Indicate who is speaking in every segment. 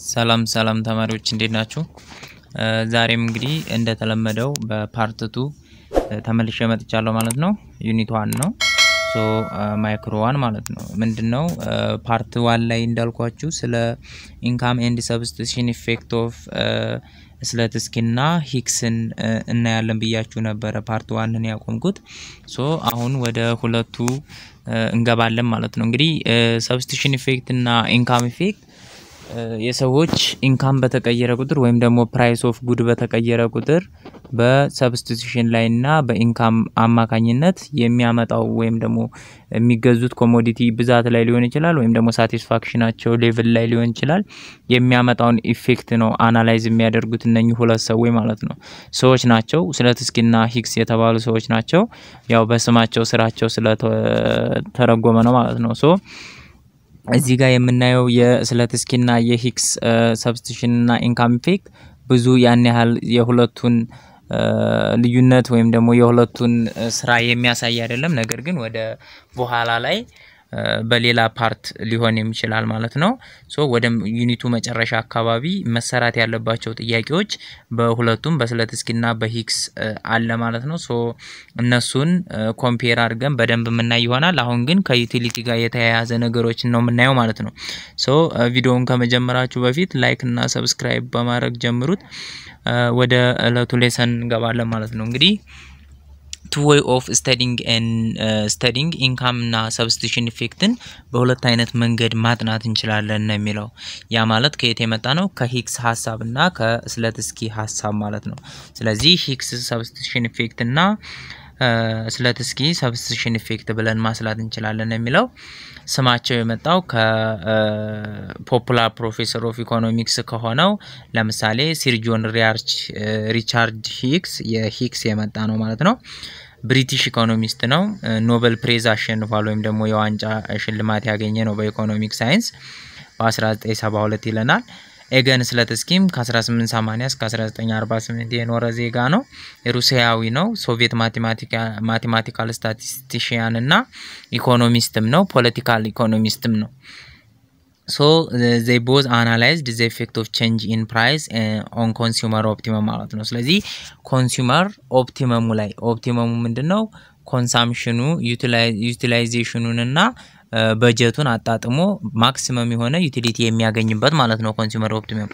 Speaker 1: ሰላም ተማሪዎች እንዴት ናችሁ? ዛሬም እንግዲህ እንደተለመደው በፓርት 2 ተመልሼ መጥቻለሁ ማለት ነው። ዩኒት 1 ነው። ማይክሮ 1 ማለት ነው። ምንድነው ፓርት 1 ላይ እንዳልኳችሁ ስለ ኢንካም ኤንድ ሰብስቲቱሽን ኢፌክት ኦፍ ስላትስኪና ሂክስን እናያለን ብያችሁ ነበር ፓርት 1 ን ያቆምኩት። አሁን ወደ ሁለቱ እንገባለን ማለት ነው። እንግዲህ ሰብስቲቱሽን ኢፌክት እና ኢንካም ኢፌክት የሰዎች ኢንካም በተቀየረ ቁጥር ወይም ደግሞ ፕራይስ ኦፍ ጉድ በተቀየረ ቁጥር በሰብስቲቱሽን ላይና በኢንካም አማካኝነት የሚያመጣው ወይም ደግሞ የሚገዙት ኮሞዲቲ ብዛት ላይ ሊሆን ይችላል ወይም ደግሞ ሳቲስፋክሽናቸው ሌቭል ላይ ሊሆን ይችላል የሚያመጣውን ኢፌክት ነው አናላይዝ የሚያደርጉት እነኚህ ሁለት ሰዎች ማለት ነው። ሰዎች ናቸው ስላትስኪና ሂክስ የተባሉ ሰዎች ናቸው። ያው በስማቸው ስራቸው ስለተረጎመ ነው ማለት ነው። እዚህ ጋር የምናየው የስላትስኪና የሂክስ ሰብስቲቱሽን እና ኢንካም ኢፌክት ብዙ ያን ያህል የሁለቱን ልዩነት ወይም ደግሞ የሁለቱን ስራ የሚያሳይ አይደለም። ነገር ግን ወደ በኋላ ላይ በሌላ ፓርት ሊሆን የሚችላል ማለት ነው። ወደ ዩኒቱ መጨረሻ አካባቢ መሰራት ያለባቸው ጥያቄዎች በሁለቱም በስላትስኪና በሂክስ አለ ማለት ነው። እነሱን ኮምፔር አድርገን በደንብ ምናይ ይሆናል። አሁን ግን ከዩቲሊቲ ጋር የተያያዘ ነገሮችን ነው ምናየው ማለት ነው። ቪዲዮውን ከመጀመራችሁ በፊት ላይክ እና ሰብስክራይብ በማድረግ ጀምሩት። ወደ እለቱ ሌሰን እንገባለን ማለት ነው። እንግዲህ two way of studying income እና substitution effectን በሁለት አይነት መንገድ ማጥናት እንችላለን ነው የሚለው። ያ ማለት ከየት የመጣ ነው? ከሂክስ ሐሳብና ከስላትስኪ ሐሳብ ማለት ነው። ስለዚህ ሂክስ substitution effect እና ስላትስኪ substitution effect ብለን ማስላት እንችላለን የሚለው ስማቸው የመጣው ከፖፑላር ፕሮፌሰር ኦፍ ኢኮኖሚክስ ከሆነው ለምሳሌ ሲር ጆን ሪቻርድ ሂክስ የሂክስ የመጣ ነው ማለት ነው። ብሪቲሽ ኢኮኖሚስት ነው። ኖቤል ፕራይዝ አሸንፏል ወይም ደግሞ የዋንጫ ሽልማት ያገኘ ነው በኢኮኖሚክ ሳይንስ በ1972 ይለናል። ኤገን ስላትስኪም ከ1880 እስከ 1948 የኖረ ዜጋ ነው። ሩሲያዊ ነው። ሶቪየት ማቴማቲካል ስታቲስቲሽያን እና ኢኮኖሚስትም ነው። ፖለቲካል ኢኮኖሚስትም ነው። they both analyzed the effect of change in price on consumer optimum ማለት ነው። ስለዚህ ኮንሱመር ኦፕቲመሙ ላይ ኦፕቲመሙ ምንድነው? ኮንሳምፕሽኑ ዩቲላይዜሽኑንና በጀቱን አጣጥሞ ማክሲመም የሆነ ዩቲሊቲ የሚያገኝበት ማለት ነው ኮንሱመር ኦፕቲመም።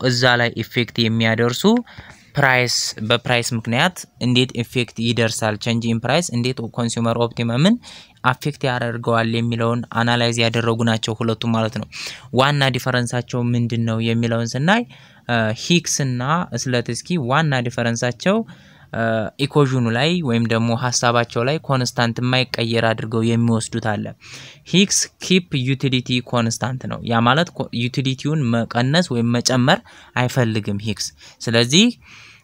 Speaker 1: እዛ ላይ ኢፌክት የሚያደርሱ ፕራይስ በፕራይስ ምክንያት እንዴት ኢፌክት ይደርሳል ቼንጅ ኢን ፕራይስ እንዴት ኮንሱመር ኦፕቲመምን አፌክት ያደርገዋል የሚለውን አናላይዝ ያደረጉ ናቸው ሁለቱም ማለት ነው። ዋና ዲፈረንሳቸው ምንድነው የሚለውን ስናይ ሂክስ እና ስላትስኪ ዋና ዲፈረንሳቸው ኢኩዌሽኑ ላይ ወይም ደግሞ ሐሳባቸው ላይ ኮንስታንት የማይቀየር አድርገው የሚወስዱት አለ። ሂክስ ኪፕ ዩቲሊቲ ኮንስታንት ነው። ያ ማለት ዩቲሊቲውን መቀነስ ወይም መጨመር አይፈልግም ሂክስ። ስለዚህ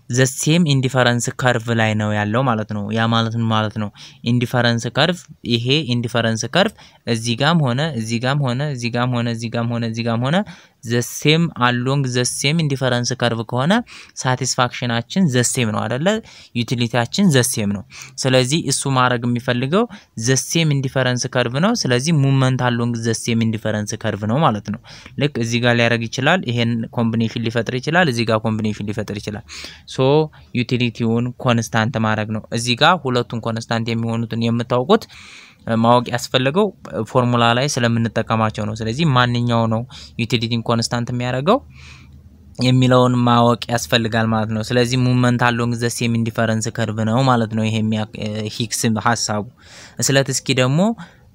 Speaker 1: the same indifference curve ላይ ነው ያለው ማለት ነው። ያ ማለት ነው indifference curve ይሄ indifference curve እዚህ ጋም ሆነ እዚህ ጋም ሆነ እዚህ ጋም ሆነ እዚህ ጋም ሆነ እዚህ ጋም ሆነ the same along the same indifference curve ከሆነ satisfactionአችን the same ነው አይደለ? ዩቲሊቲያችን the same ነው። ስለዚህ እሱ ማድረግ የሚፈልገው the same indifference curve ነው። ስለዚህ movement along the same indifference curve ነው ማለት ነው። ልክ እዚህ ጋር ሊያደርግ ይችላል ይሄን ኮምቢኔሽን ሊፈጥር ይችላል እዚህ ጋር ኮምቢኔሽን ሊፈጥር ይችላል። ዩቲሊቲውን ኮንስታንት ማድረግ ነው። እዚህ ጋር ሁለቱን ኮንስታንት የሚሆኑትን የምታውቁት ማወቅ ያስፈልገው ፎርሙላ ላይ ስለምንጠቀማቸው ነው። ስለዚህ ማንኛው ነው ዩቲሊቲን ኮንስታንት የሚያደርገው የሚለውን ማወቅ ያስፈልጋል ማለት ነው። ስለዚህ movement along the same indifference curve ነው ማለት ነው። ይሄ ሂክስ ሐሳቡ። ስላትስኪ ደግሞ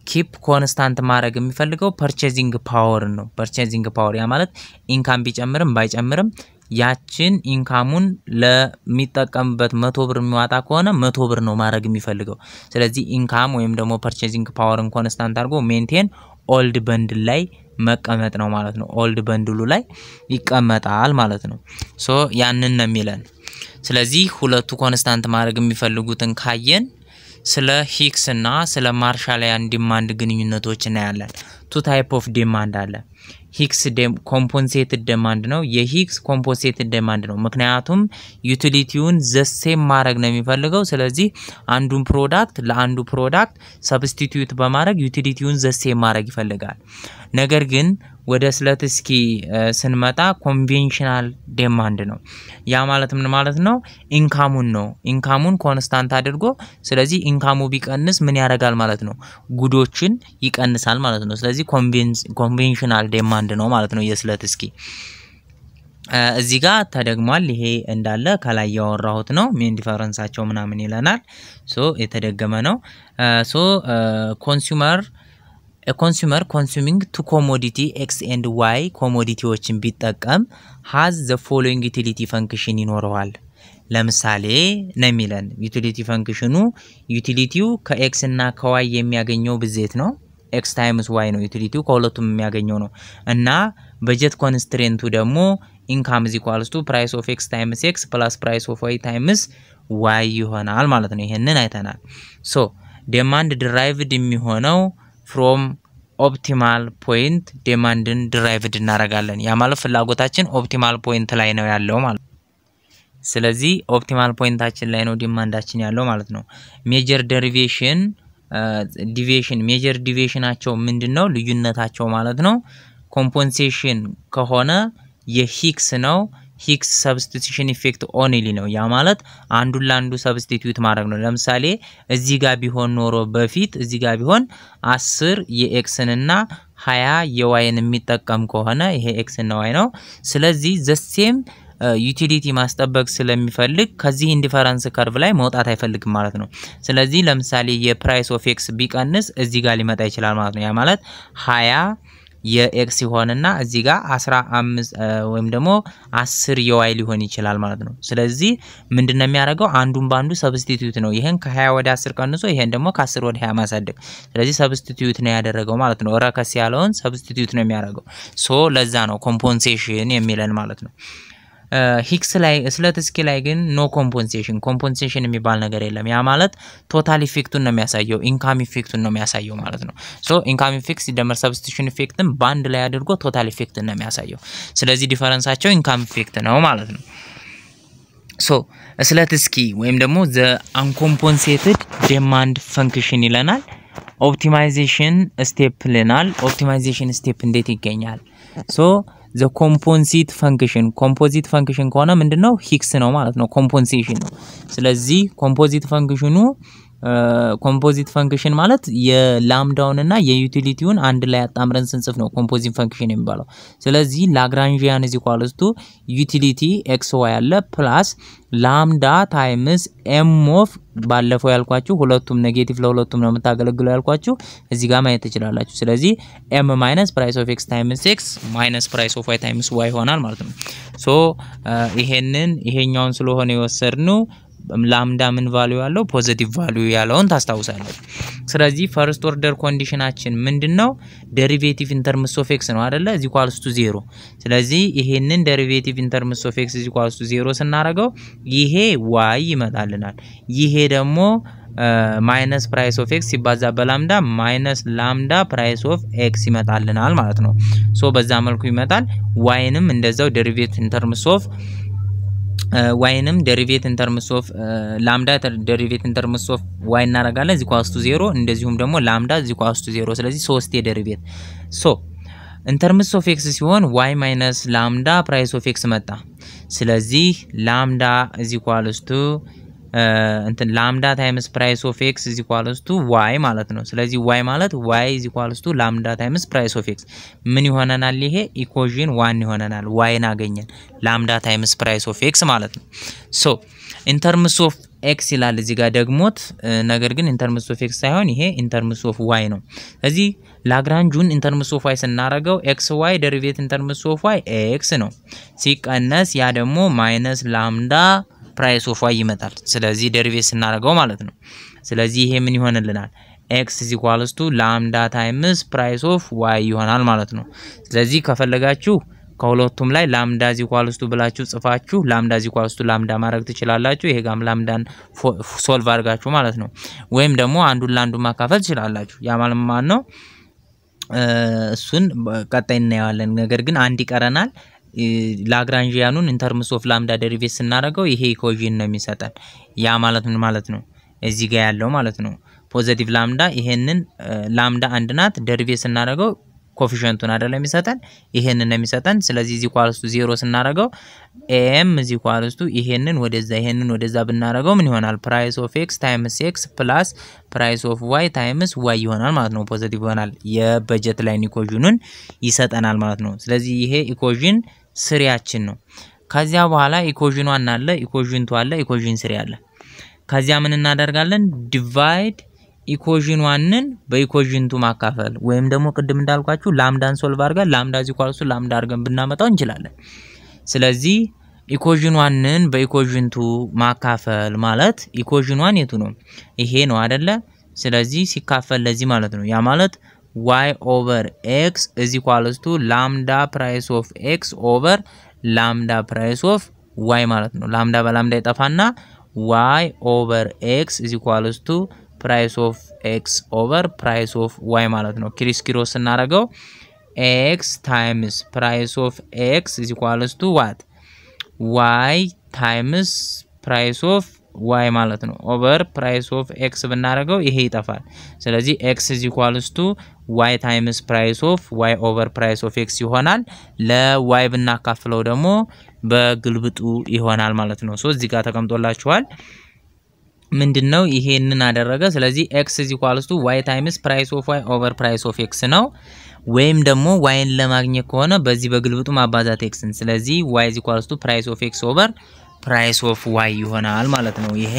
Speaker 1: ኪፕ ኮንስታንት ማድረግ የሚፈልገው ፐርቼዚንግ ፓወር ነው። ፐርቼዚንግ ፓወር ያ ማለት ኢንካም ቢጨምርም ባይጨምርም ያችን ኢንካሙን ለሚጠቀምበት 100 ብር የሚዋጣ ከሆነ 100 ብር ነው ማድረግ የሚፈልገው። ስለዚህ ኢንካም ወይም ደግሞ ፐርቼዚንግ ፓወርን ኮንስታንት አድርጎ ሜንቴን ኦልድ በንድል ላይ መቀመጥ ነው ማለት ነው። ኦልድ በንድሉ ላይ ይቀመጣል ማለት ነው። ያንን ነው የሚለን። ስለዚህ ሁለቱ ኮንስታንት ማድረግ የሚፈልጉትን ካየን ስለ ሂክስ እና ስለ ማርሻሊያን ዲማንድ ግንኙነቶች እናያለን። ቱ ታይፕ ኦፍ ዲማንድ አለ። ሂክስ ኮምፖንሴትድ ዲማንድ ነው። የሂክስ ኮምፖንሴትድ ዲማንድ ነው። ምክንያቱም ዩቲሊቲውን ዘሴም ማድረግ ነው የሚፈልገው። ስለዚህ አንዱን ፕሮዳክት ለአንዱ ፕሮዳክት ሰብስቲቲዩት በማድረግ ዩቲሊቲውን ዘሴም ማድረግ ይፈልጋል። ነገር ግን ወደ ስለት እስኪ ስንመጣ ኮንቬንሽናል ዲማንድ ነው ያ ማለት ምን ማለት ነው ኢንካሙን ነው ኢንካሙን ኮንስታንት አድርጎ ስለዚህ ኢንካሙ ቢቀንስ ምን ያደርጋል ማለት ነው ጉዶችን ይቀንሳል ማለት ነው ስለዚህ ኮንቬንሽናል ዲማንድ ነው ማለት ነው የስለት እስኪ እዚህ ጋር ተደግሟል ይሄ እንዳለ ከላይ ያወራሁት ነው ሜን ዲፈረንሳቸው ምናምን ይለናል ሶ የተደገመ ነው ሶ a consumer consuming two commodity x and y ኮሞዲቲዎችን ቢጠቀም has the following utility function ይኖረዋል ለምሳሌ ነሚለን utility functionu utilityው ከx እና ከy የሚያገኘው ብዜት ነው x times y ነው utilityው ከሁለቱም የሚያገኘው ነው እና budget constraintቱ ደግሞ income is equals to price of x times x plus price of y times y ይሆናል ማለት ነው ይሄንን አይተናል so demand derived የሚሆነው from optimal point demandን derived እናረጋለን ያ ማለት ፍላጎታችን optimal point ላይ ነው ያለው ማለት ስለዚህ optimal pointታችን ላይ ነው demandaችን ያለው ማለት ነው major deviation deviationአቸው ምንድነው ልዩነታቸው ማለት ነው compensation ከሆነ የሂክስ ነው ሂክስ substitution effect only ነው ያ ማለት አንዱን ለአንዱ substitute ማድረግ ነው ለምሳሌ እዚህ ጋር ቢሆን ኖሮ በፊት እዚህ ጋር ቢሆን 10 የx እና 20 የyን የሚጠቀም ከሆነ ይሄ x እና y ነው ስለዚህ the same utility ማስጠበቅ ስለሚፈልግ ከዚህ ኢንዲፈረንስ ከርቭ ላይ መውጣት አይፈልግም ማለት ነው ስለዚህ ለምሳሌ የፕራይስ ኦፍ x ቢቀንስ እዚህ ጋር ሊመጣ ይችላል ማለት ነው ያ ማለት 20 የx ይሆንና እዚህ ጋር 15 ወይም ደግሞ 10 የy ሊሆን ይችላል ማለት ነው ስለዚህ ምንድነው የሚያደርገው አንዱን ባንዱ ሰብስቲቲዩት ነው ይሄን ከ20 ወደ 10 ቀንሶ ይሄን ደግሞ ከ10 ወደ 20 ማሳደግ ስለዚህ ሰብስቲቲዩት ነው ያደረገው ማለት ነው ረከስ ያለውን ሰብስቲቲዩት ነው የሚያደርገው ሶ ለዛ ነው ኮምፖንሴሽን የሚለን ማለት ነው ሂክስ ላይ ስለት እስኪ ላይ ግን ኖ ኮምፖንሴሽን የሚባል ነገር የለም ያ ማለት ቶታል ኢፌክቱን ነው የሚያሳየው ኢንካም ኢፌክቱን ነው የሚያሳየው ማለት ነው ሶ ኢንካም ኢፌክት ሲደመር ሰብስቲቲዩሽን ኢፌክትን ባንድ ላይ አድርጎ ቶታል ኢፌክትን ነው የሚያሳየው ስለዚህ ዲፈረንሳቸው ኢንካም ኢፌክት ነው ማለት ነው ሶ ስለት እስኪ ወይም ደግሞ the uncompensated demand function ይለናል ኦፕቲማይዜሽን ስቴፕ ለናል ኦፕቲማይዜሽን ስቴፕ እንዴት ይገኛል ሶ the composite function ከሆነ ምንድነው ሂክስ ነው ማለት ነው ኮምፖንሴሽን ነው ስለዚህ ኮምፖዚት ፈንክሽን ማለት የላምዳውን እና የዩቲሊቲውን አንድ ላይ አጣምረን ስንጽፍ ነው ኮምፖዚት ፈንክሽን የሚባለው ስለዚህ ላግራንጂያን is equals to utility xy አለ ፕላስ ላምዳ ታይምስ m of ባለፈው ያልኳችሁ ሁለቱም ኔጌቲቭ ለሁለቱም ነው የምታገለግለው ያልኳችሁ እዚህ ጋር ማየት ትችላላችሁ ስለዚህ m minus price of x times x minus price of y times y ይሆናል ማለት ነው ሶ ይሄኛውን ስለሆነ የወሰድነው ላምዳ ምን ቫልዩ ያለው ፖዚቲቭ ቫልዩ ያለውን ታስታውሳላችሁ ስለዚህ ፈርስት ኦርደር ኮንዲሽናችን ምንድነው ዴሪቬቲቭ ኢን ተርምስ ኦፍ x ነው አይደለ እዚ ኢኳልስ ቱ 0 ስለዚህ ይሄንን ዴሪቬቲቭ ኢን ተርምስ ኦፍ x እዚ ኢኳልስ ቱ 0 ስናረጋው ይሄ y ይመጣልናል ይሄ ደግሞ ማይነስ ፕራይስ ኦፍ x ሲባዛ በላምዳ ማይነስ ላምዳ ፕራይስ ኦፍ x ይመጣልናል ማለት ነው ሶ በዛ መልኩ ይመጣል yንም እንደዛው ዴሪቬቲቭ ኢን ተርምስ ኦፍ yንም ዴሪቬቲቭ ኢን ተርምስ ኦፍ ላምዳ ዴሪቬቲቭ ኢን ተርምስ ኦፍ y እናረጋለን እዚ ኢኳልስ ቱ 0 እንደዚሁም ደግሞ ላምዳ እዚ ኢኳልስ ቱ 0 ስለዚህ 3 የዴሪቬቲቭ ሶ ኢን ተርምስ ኦፍ x ሲሆን y ማይነስ ላምዳ ፕራይስ ኦፍ x መጣ ስለዚህ ላምዳ እዚ ኢኳልስ ቱ እንትን ላምዳ ታይምስ ፕራይስ ኦፍ x is equals to y ማለት ነው ስለዚህ y ማለት y is equals to ላምዳ ታይምስ ፕራይስ ኦፍ x ምን ይሆነናል ይሄ ኢኩዌሽን 1 ይሆነናል y እናገኘን ላምዳ ታይምስ ፕራይስ ኦፍ x ማለት ነው ሶ ኢን ተርምስ ኦፍ x ይላል እዚህ ጋር ደግሞት ነገር ግን ኢን ተርምስ ኦፍ x ሳይሆን ይሄ ኢን ተርምስ ኦፍ y ነው ስለዚህ ላግራንጁን ኢን ተርምስ ኦፍ y ስናረጋው xy ዴሪቬቲቭ ኢን ተርምስ ኦፍ y x ነው ሲቀነስ ያ ደግሞ ማይነስ ላምዳ ፕራይስ ኦፍ y ይመጣል ስለዚህ ዴሪቬቲቭ ስናረጋው ማለት ነው ስለዚህ ይሄ ምን ይሆንልናል x is equals to lambda times price of y ይሆናል ማለት ነው ስለዚህ ከፈለጋችሁ ከሁለቱም ላይ lambda is equals to ብላችሁ ጽፋችሁ lambda is equals to lambda ማድረግ ትችላላችሁ ይሄ ጋም lambdaን ሶልቭ አድርጋችሁ ማለት ነው ወይም ደግሞ አንዱን ለአንዱ ማካፈል ትችላላችሁ ያ ማለት ማን ነው እሱን ቀጣይ እናያለን ነገር ግን አንድ ይቀረናል ላግራንጂያኑን ኢን ተርምስ ኦፍ ላምዳ ዴሪቬቲቭ ስናረጋው ይሄ ኢኩዌሽን ነው የሚሰጠን ያ ማለት ምን ማለት ነው እዚህ ጋር ያለው ማለት ነው ፖዚቲቭ ላምዳ ይሄንን ላምዳ አንድ ናት ዴሪቬቲቭ ስናረጋው ኮፊሸንቱን አይደለም የሚሰጠን ይሄንን ነው የሚሰጠን ስለዚህ is equals to 0 ስናደርገው m is equals to ይሄንን ወደዛ ብናደርገው ምን ይሆናል price of x times x plus price of y times y ይሆናል ማለት ነው ፖዚቲቭ ይሆናል የበጀት ላይን ኢኩዌሽኑን ይሰጠናል ማለት ነው ስለዚህ ይሄ ኢኩዌሽን ስሪያችን ነው ከዚያ በኋላ ኢኩዌሽኑ አለ ኢኩዌሽን 2 አለ ኢኩዌሽን 3 አለ ከዚያ ምን እናደርጋለን ዲቫይድ ኢኩዌሽን 1ን በኢኩዌሽን 2 ማካፈል ወይም ደግሞ ቅድም እንዳልኳችሁ ላምዳን ሶልቭ አድርገን ላምዳ = ላምዳ አድርገን ብናመጣው እንችላለን ስለዚህ ኢኩዌሽን 1ን በኢኩዌሽን 2 ማካፈል ማለት ኢኩዌሽን 1 የቱ ነው ይሄ ነው አይደለ ስለዚህ ሲካፈል ለዚህ ማለት ነው ያ ማለት y over x is equals to lambda price of x over lambda price of y ማለት ነው lambda በላምዳ ይጠፋና y over x is equals to price of x over price of y ማለት ነው ክሪስ እናረጋው x times price of x is equals to what y times price of y ማለት ነው over price of x ብናረጋው ይሄ ይጠፋል ስለዚህ x is equals to y times price of y over price of x ይሆናል ለy ብናካፍለው ደግሞ በግልብጡ ይሆናል ማለት ነው ሶ እዚህ ጋር ተቀምጦላችኋል ምንድነው ይሄንን አደረገ ስለዚህ x is equals to y times price of y over price of x ነው ወይም ደግሞ y ን ለማግኘት ከሆነ በዚህ በግልብጡ ማባዛት x ን ስለዚህ y is equals to price of x over price of y ይሆናል ማለት ነው ይሄ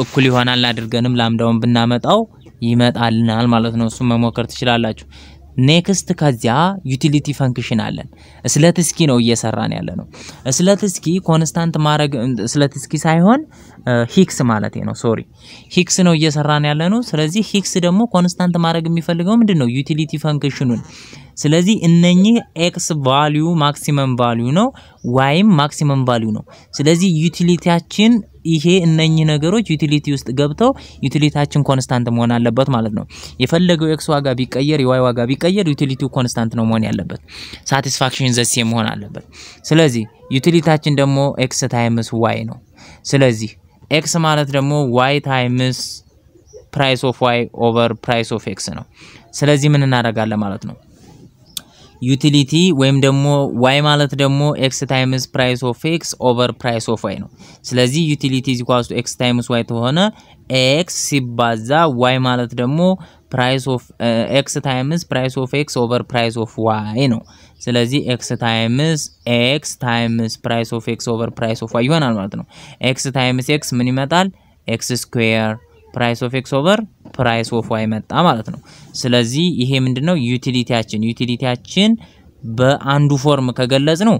Speaker 1: እኩል ይሆናል አድርገንም ላምዳውን ብናመጣው ይመጣልናል ማለት ነው እሱ መሞከር ትችላላችሁ ኔክስት ከዚያ ዩቲሊቲ ፈንክሽን አለን ስለትስኪ ነው እየሰራን ያለ ነው ስለትስኪ ኮንስታንት ማድረግ ስለትስኪ ሳይሆን ሂክስ ማለት ነው ሶሪ ሂክስ ነው እየሰራን ያለ ነው ስለዚህ ሂክስ ደግሞ ኮንስታንት ማድረግ የሚፈልገው ምንድነው ዩቲሊቲ ፈንክሽኑን ስለዚህ እነኚህ x ቫልዩ ማክሲመም ቫልዩ ነው yም ማክሲመም ቫልዩ ነው ስለዚህ ዩቲሊቲያችን ይሄ እነኚህ ነገሮች ዩቲሊቲ ውስጥ ገብተው ዩቲሊቲያችን ኮንስታንት መሆን አለበት ማለት ነው የፈለገው x ዋጋ ቢቀየር y ዋጋ ቢቀየር ዩቲሊቲው ኮንስታንት ነው መሆን ያለበት ሳቲስፋክሽን ዘ ሴም መሆን አለበት ስለዚህ ዩቲሊቲያችን ደግሞ x ታይምስ y ነው ስለዚህ x ማለት ደግሞ y ታይምስ price of y over price of x ነው ስለዚህ ምን እናደርጋለን ማለት ነው utility ወይም ደግሞ y ማለት ደግሞ x times price of x over price of y ነው ስለዚህ utility is equals to x times y ተሆነ x ሲባዛ y ማለት ደግሞ price of x times price of x over price of y ነው ስለዚህ x times price of x over price of y ይሆናል ማለት ነው x times x ምን ይመጣል x square price of x over price of y መጣ ማለት ነው ስለዚህ ይሄ ምንድነው ዩቲሊቲያችን በአንዱ ፎርም ከገለጽ ነው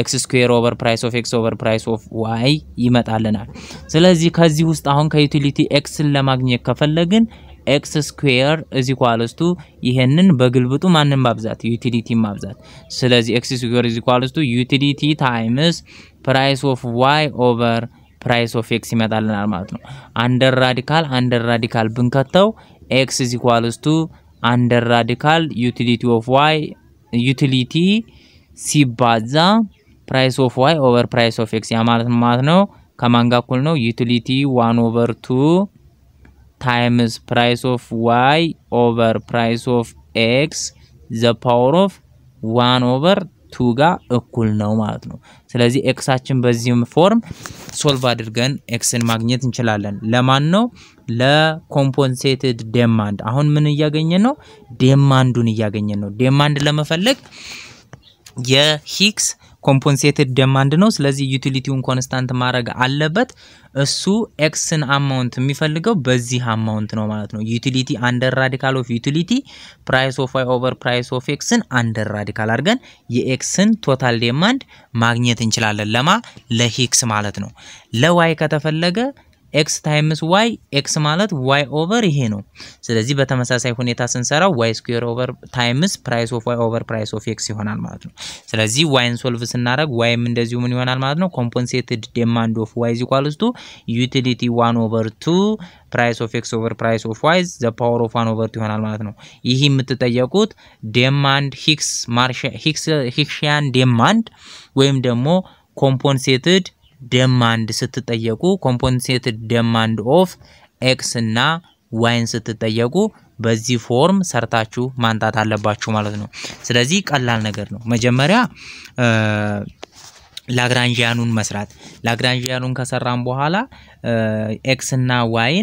Speaker 1: x square over price of x over price of y ይመጣልናል ስለዚህ ከዚህ ውስጥ አሁን ከዩቲሊቲ x ን ለማግኘት ከፈለግን x square is equals to ይሄንን በግልብጡ ማንን ማብዛት ዩቲሊቲ ማብዛት ስለዚህ x square is equals to utility times price of y over price of x ይመጣልናል ማለት ነው አንደር ራዲካል ብንከተው x is equals to under radical utility of y utility ሲባዛ price of y over price of x ያ ማለት ነው ከማን ጋር እኩል ነው utility 1/2 times price of y over price of x the power of 1/2 ጋር እኩል ነው ማለት ነው ስለዚህ xአችን በዚህም ፎርም ሶልቭ አድርገን xን ማግኘት እንችላለን ለማን ነው ለኮምፖንሴትድ ዲማንድ አሁን ምን ያገኘን ነው ዲማንዱን ያገኘን ነው ዲማንድ ለመፈለግ የሂክስ ኮምፖንሴትድ ዲማንድ ነው ስለዚህ ዩቲሊቲውን ኮንስታንት ማድረግ አለበት እሱ xን አማውንት የሚፈልገው በዚህ አማውንት ነው ማለት ነው ዩቲሊቲ አንደር ራዲካል ኦፍ ዩቲሊቲ price of y over price of xን አንደር ራዲካል አድርገን የxን ቶታል ዲማንድ ማግኘት እንችላለን ለሂክስ ማለት ነው ለy ከተፈለገ x times y x ማለት y over ይሄ ነው ስለዚህ በተመሳሳይ ሁኔታ ስንሰራው y square over times price of y over price of x ይሆናል ማለት ነው ስለዚህ y ን ሶልቭ ስናደርግ y ም እንደዚሁ ምን ይሆናል ማለት ነው compensated demand of y is equals to utility 1/2 price of x over price of y the power of 1/2 ይሆናል ማለት ነው ይሄ የምትጠየቁት demand ሂክሲያን demand ወይም ደግሞ compensated demand ስትጠየቁ compensated demand of x እና y ን ስትጠየቁ በዚህ ፎርም ሰርታችሁ ማንጣት አለባችሁ ማለት ነው ስለዚህ ቀላል ነገር ነው መጀመሪያ ላግራንጂያኑን መስራት ላግራንጂያኑን ከሰራን በኋላ x እና y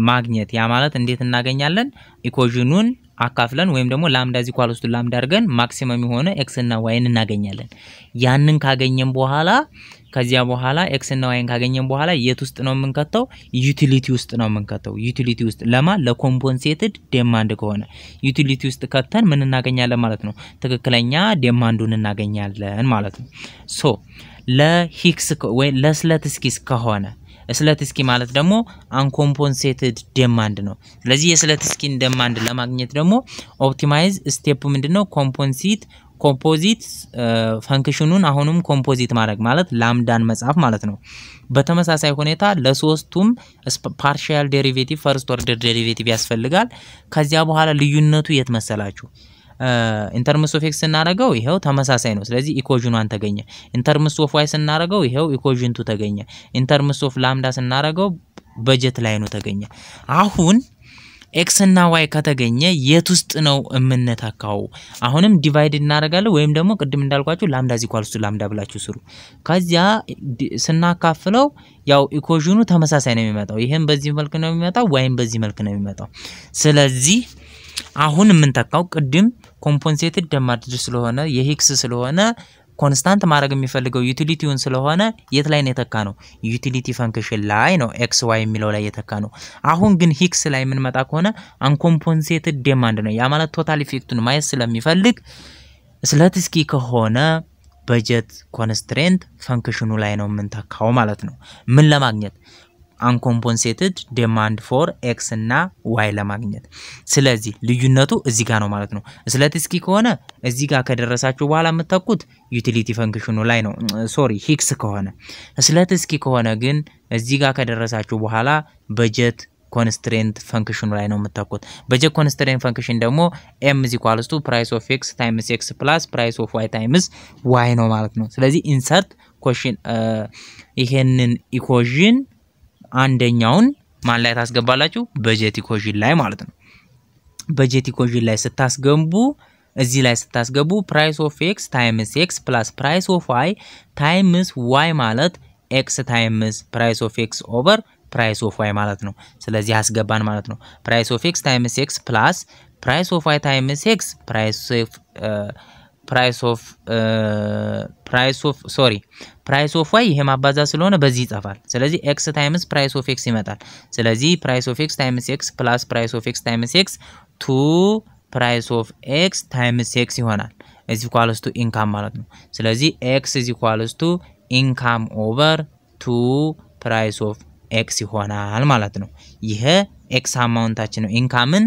Speaker 1: ማግኘት ያ ማለት እንዴት እናገኛለን ኢኩዌሽኑን አካፍለን ወይም ደግሞ ላምዳ ኢኳልስ ቱ ላምዳ አድርገን ማክሲመም የሆነ x እና y እናገኛለን ያንን ካገኘን በኋላ ከዚያ በኋላ x እና y ካገኘን በኋላ የት ውስጥ ነው የምንከተው ዩቲሊቲ ውስጥ ነው የምንከተው ዩቲሊቲ ውስጥ ለኮምፖንሴትድ ዲማንድ ከሆነ ዩቲሊቲ ውስጥ ከተን ምን እናገኛለን ማለት ነው ትክክለኛ ዲማንዱን እናገኛለን ማለት ነው ሶ ለሂክስ ወይ ለስለትስኪስ ከሆነ ስለትስኪ ማለት ደግሞ አንኮምፖንሴትድ ዲማንድ ነው ስለዚህ የስለትስኪን ዲማንድ ለማግኘት ደግሞ ኦፕቲማይዝ ስቴፕ ምንድነው ኮምፖዚት ፈንክሽኑን አሁንም ኮምፖዚት ማድረግ ማለት ላምዳን መጻፍ ማለት ነው በተመሳሳይ ሁኔታ ለሶስቱም ፓርሻል ዴሪቬቲቭ ፈርስት ኦርደር ዴሪቬቲቭ ያስፈልጋል ከዚያ በኋላ ልዩነቱ የት መሰላችሁ ኢንተርምስ ኦፍ x እናረጋው ይሄው ተመሳሳይ ነው ስለዚህ ኢኩዌሽኑን ተገኘ ኢንተርምስ ኦፍ y እናረጋው ይሄው ኢኩዌሽንቱ ተገኘ ኢንተርምስ ኦፍ ላምዳ እናረጋው በጀት ላይ ነው ተገኘ አሁን x እና y ከተገኘ የት ውስጥ ነው እምነታካው አሁንም ዲቫይድ እናረጋለን ወይም ደግሞ ቅድም እንዳልኳችሁ ላምዳ ኢኳልስ ቱ ላምዳ ብላችሁ ስሩ ከዚያ ስናካፍለው ያው ኢኩዌሽኑ ተመሳሳይ ነው የሚመጣው ይሄን በዚህ መልኩ ነው የሚመጣው ወይም በዚህ መልኩ ነው የሚመጣው ስለዚህ አሁን ምንተካው ቅድም ኮምፖንሴትድ ዲማንድ ስለሆነ የሂክስ ስለሆነ ኮንስታንት ማድረግ የሚፈልገው ዩቲሊቲውን ስለሆነ የት ላይ ነው የተካ ነው ዩቲሊቲ ፈንክሽን ላይ ነው ኤክስ ዋይ የሚለው ላይ የተካ ነው አሁን ግን ሂክስ ላይ ምን መጣ ከሆነ አንኮምፖንሴትድ ዲማንድ ነው ያ ማለት ቶታል ኢፌክቱን ማየት ስለሚፈልግ ስለትስኪ ከሆነ በጀት ኮንስትሬንት ፈንክሽኑ ላይ ነው ምንተካው ማለት ነው ምን ለማግኘት uncompensated demand for x እና y ለማግኘት ስለዚህ ልዩነቱ እዚህ ጋር ነው ማለት ነው ስለትስኪ ከሆነ እዚህ ጋር ከደረሳችሁ በኋላ መተኩት ዩቲሊቲ ፈንክሽኑ ላይ ነው ሶሪ ሂክስ ከሆነ ስለትስኪ ከሆነ ግን እዚህ ጋር ከደረሳችሁ በኋላ በጀት ኮንስትሬንት ፈንክሽኑ ላይ ነው መተኩት በጀት ኮንስትሬንት ፈንክሽን ደግሞ m price of x times x plus price of y times y ነው ማለት ነው ስለዚህ ኢንሰርት ኮሽን ይሄንን ኢኩዌሽን አንደኛውን ማን ላይ ታስገባላችሁ በጀት ኢኩዌሽን ላይ ማለት ነው በጀት ኢኩዌሽን ላይ ስታስገቡ እዚህ ላይ ስታስገቡ price of x times x plus price of y times y ማለት x times price of x over price of y ማለት ነው ስለዚህ አስገባን ማለት ነው price of x times x plus price of y times x price of y ይሄ ማባዛ ስለሆነ በዚህ ይጻፋል ስለዚህ x times price of x ይመጣል ስለዚህ price of x times x plus price of x times x to price of x times x ይሆናል is equals to income ማለት ነው ስለዚህ x is equals to income over 2 price of x ይሆናል ማለት ነው ይሄ x አማውንታችን ነው ኢንካምን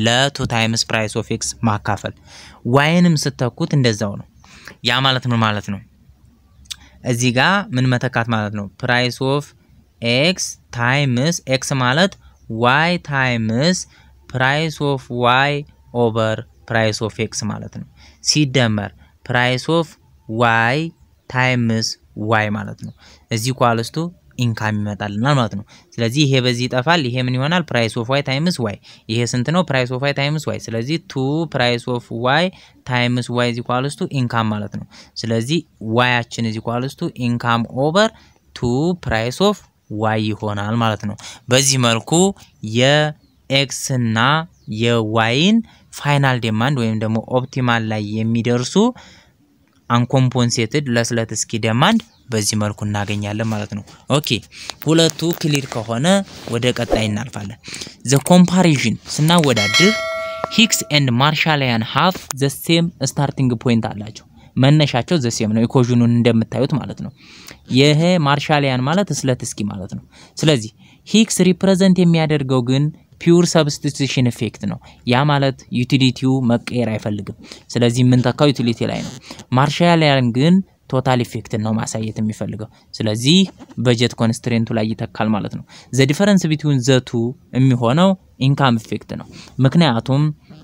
Speaker 1: ለ2 times price of x ማካፈል yንም ስተኩት እንደዛው ነው ያ ማለት ምን ማለት ነው እዚህ ጋር ምን መተካት ማለት ነው price of x times x ማለት y times price of y over price of x ማለት ነው ሲደመር price of y times y ማለት ነው እዚህ equals to ኢንካም ይመጣልናል ማለት ነው ስለዚህ ይሄ በዚህ ይጣፋል ይሄ ምን ይሆናል price of y times y ይሄ ስንት ነው price of y times y ስለዚህ 2 price of y times y is equals to income ማለት ነው ስለዚህ y አችን is equals to income over 2 price of y ይሆናል ማለት ነው በዚህ መልኩ የx እና የyን ፋይናል ዲማንድ ወይም ደግሞ ኦፕቲማል ላይ የሚደርሱ uncompensated ለስለትስኪ ዲማንድ በዚህ መልኩ እናገኛለን ማለት ነው ኦኬ ሁለቱ ክሊር ከሆነ ወደ ቀጣይ እናልፋለን the comparison ስናወዳድር ሂክስ and ማርሻሊያን have the same starting point አላቸው መነሻቸው the same ነው ኢኩዌሽኑን እንደምታዩት ማለት ነው ይሄ ማርሻሊያን ማለት ስለትስኪ ማለት ነው ስለዚህ ሂክስ ሪፕሬዘንት የሚያደርገው ግን pure substitution effect ነው ያ ማለት ዩቲሊቲው መቀየር አይፈልግም ስለዚህ ምን ተካው ዩቲሊቲ ላይ ነው ማርሻሊያን ግን ቶታል ኢፌክት ነው ማሳየት የሚፈልገው ስለዚህ በጀት ኮንስትሬንቱ ላይ ይተካል ማለት ነው the difference between the two የሚሆነው ኢንካም ኢፌክት ነው ምክንያቱም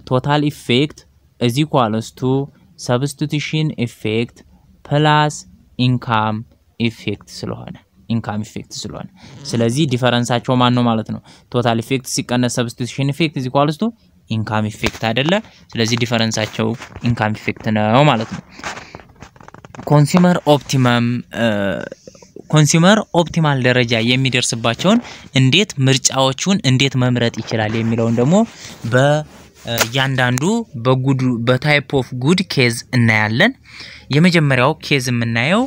Speaker 1: ቶታል ኢፌክት is equals to substitution effect plus income effect ስለሆነ ኢንካም ኢፌክት ስለዚህ ዲፈረንሳቸው ማን ነው ማለት ነው ቶታል ኢፌክት ሲቀነስ substitution effect is equals to ኢንካም ኢፌክት አይደለ ስለዚህ ዲፈረንሳቸው ኢንካም ኢፌክት ነው ማለት ነው ኮንሱመር ኦፕቲማል ደረጃ የሚደርስባቸውን እንዴት ምርጫዎቹን እንዴት መምረጥ ይችላል የሚለውን ደግሞ በእያንዳንዱ በታይፕ ኦፍ ጉድ ኬዝ እናያለን የመጀመሪያው ኬዝ የምናየው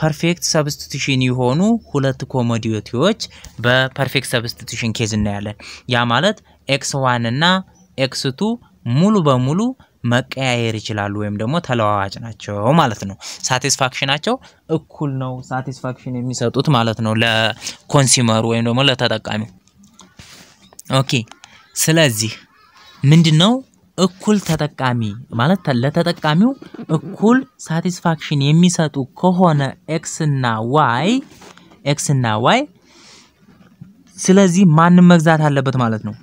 Speaker 1: ፐርፌክት ሰብስቲቱሽን የሆኑ ሁለት ኮሞዲቲዎች በፐርፌክት ሰብስቲቱሽን ኬዝ እናያለን ያ ማለት x1 እና x2 ሙሉ በሙሉ መቀያየር ይችላሉ ወይም ደግሞ ተለዋዋጭ ናቸው ማለት ነው ሳቲስፋክሽናቸው እኩል ነው ሳቲስፋክሽን የሚሰጡት ማለት ነው ለኮንሱመር ወይም ደግሞ ለተጠቃሚው ኦኬ ስለዚህ ምንድነው እኩል ተጠቃሚ ማለት ለተጠቃሚው እኩል ሳቲስፋክሽን የሚሰጡ ከሆነ x እና y ስለዚህ ማንንም መግዛት አለበት ማለት ነው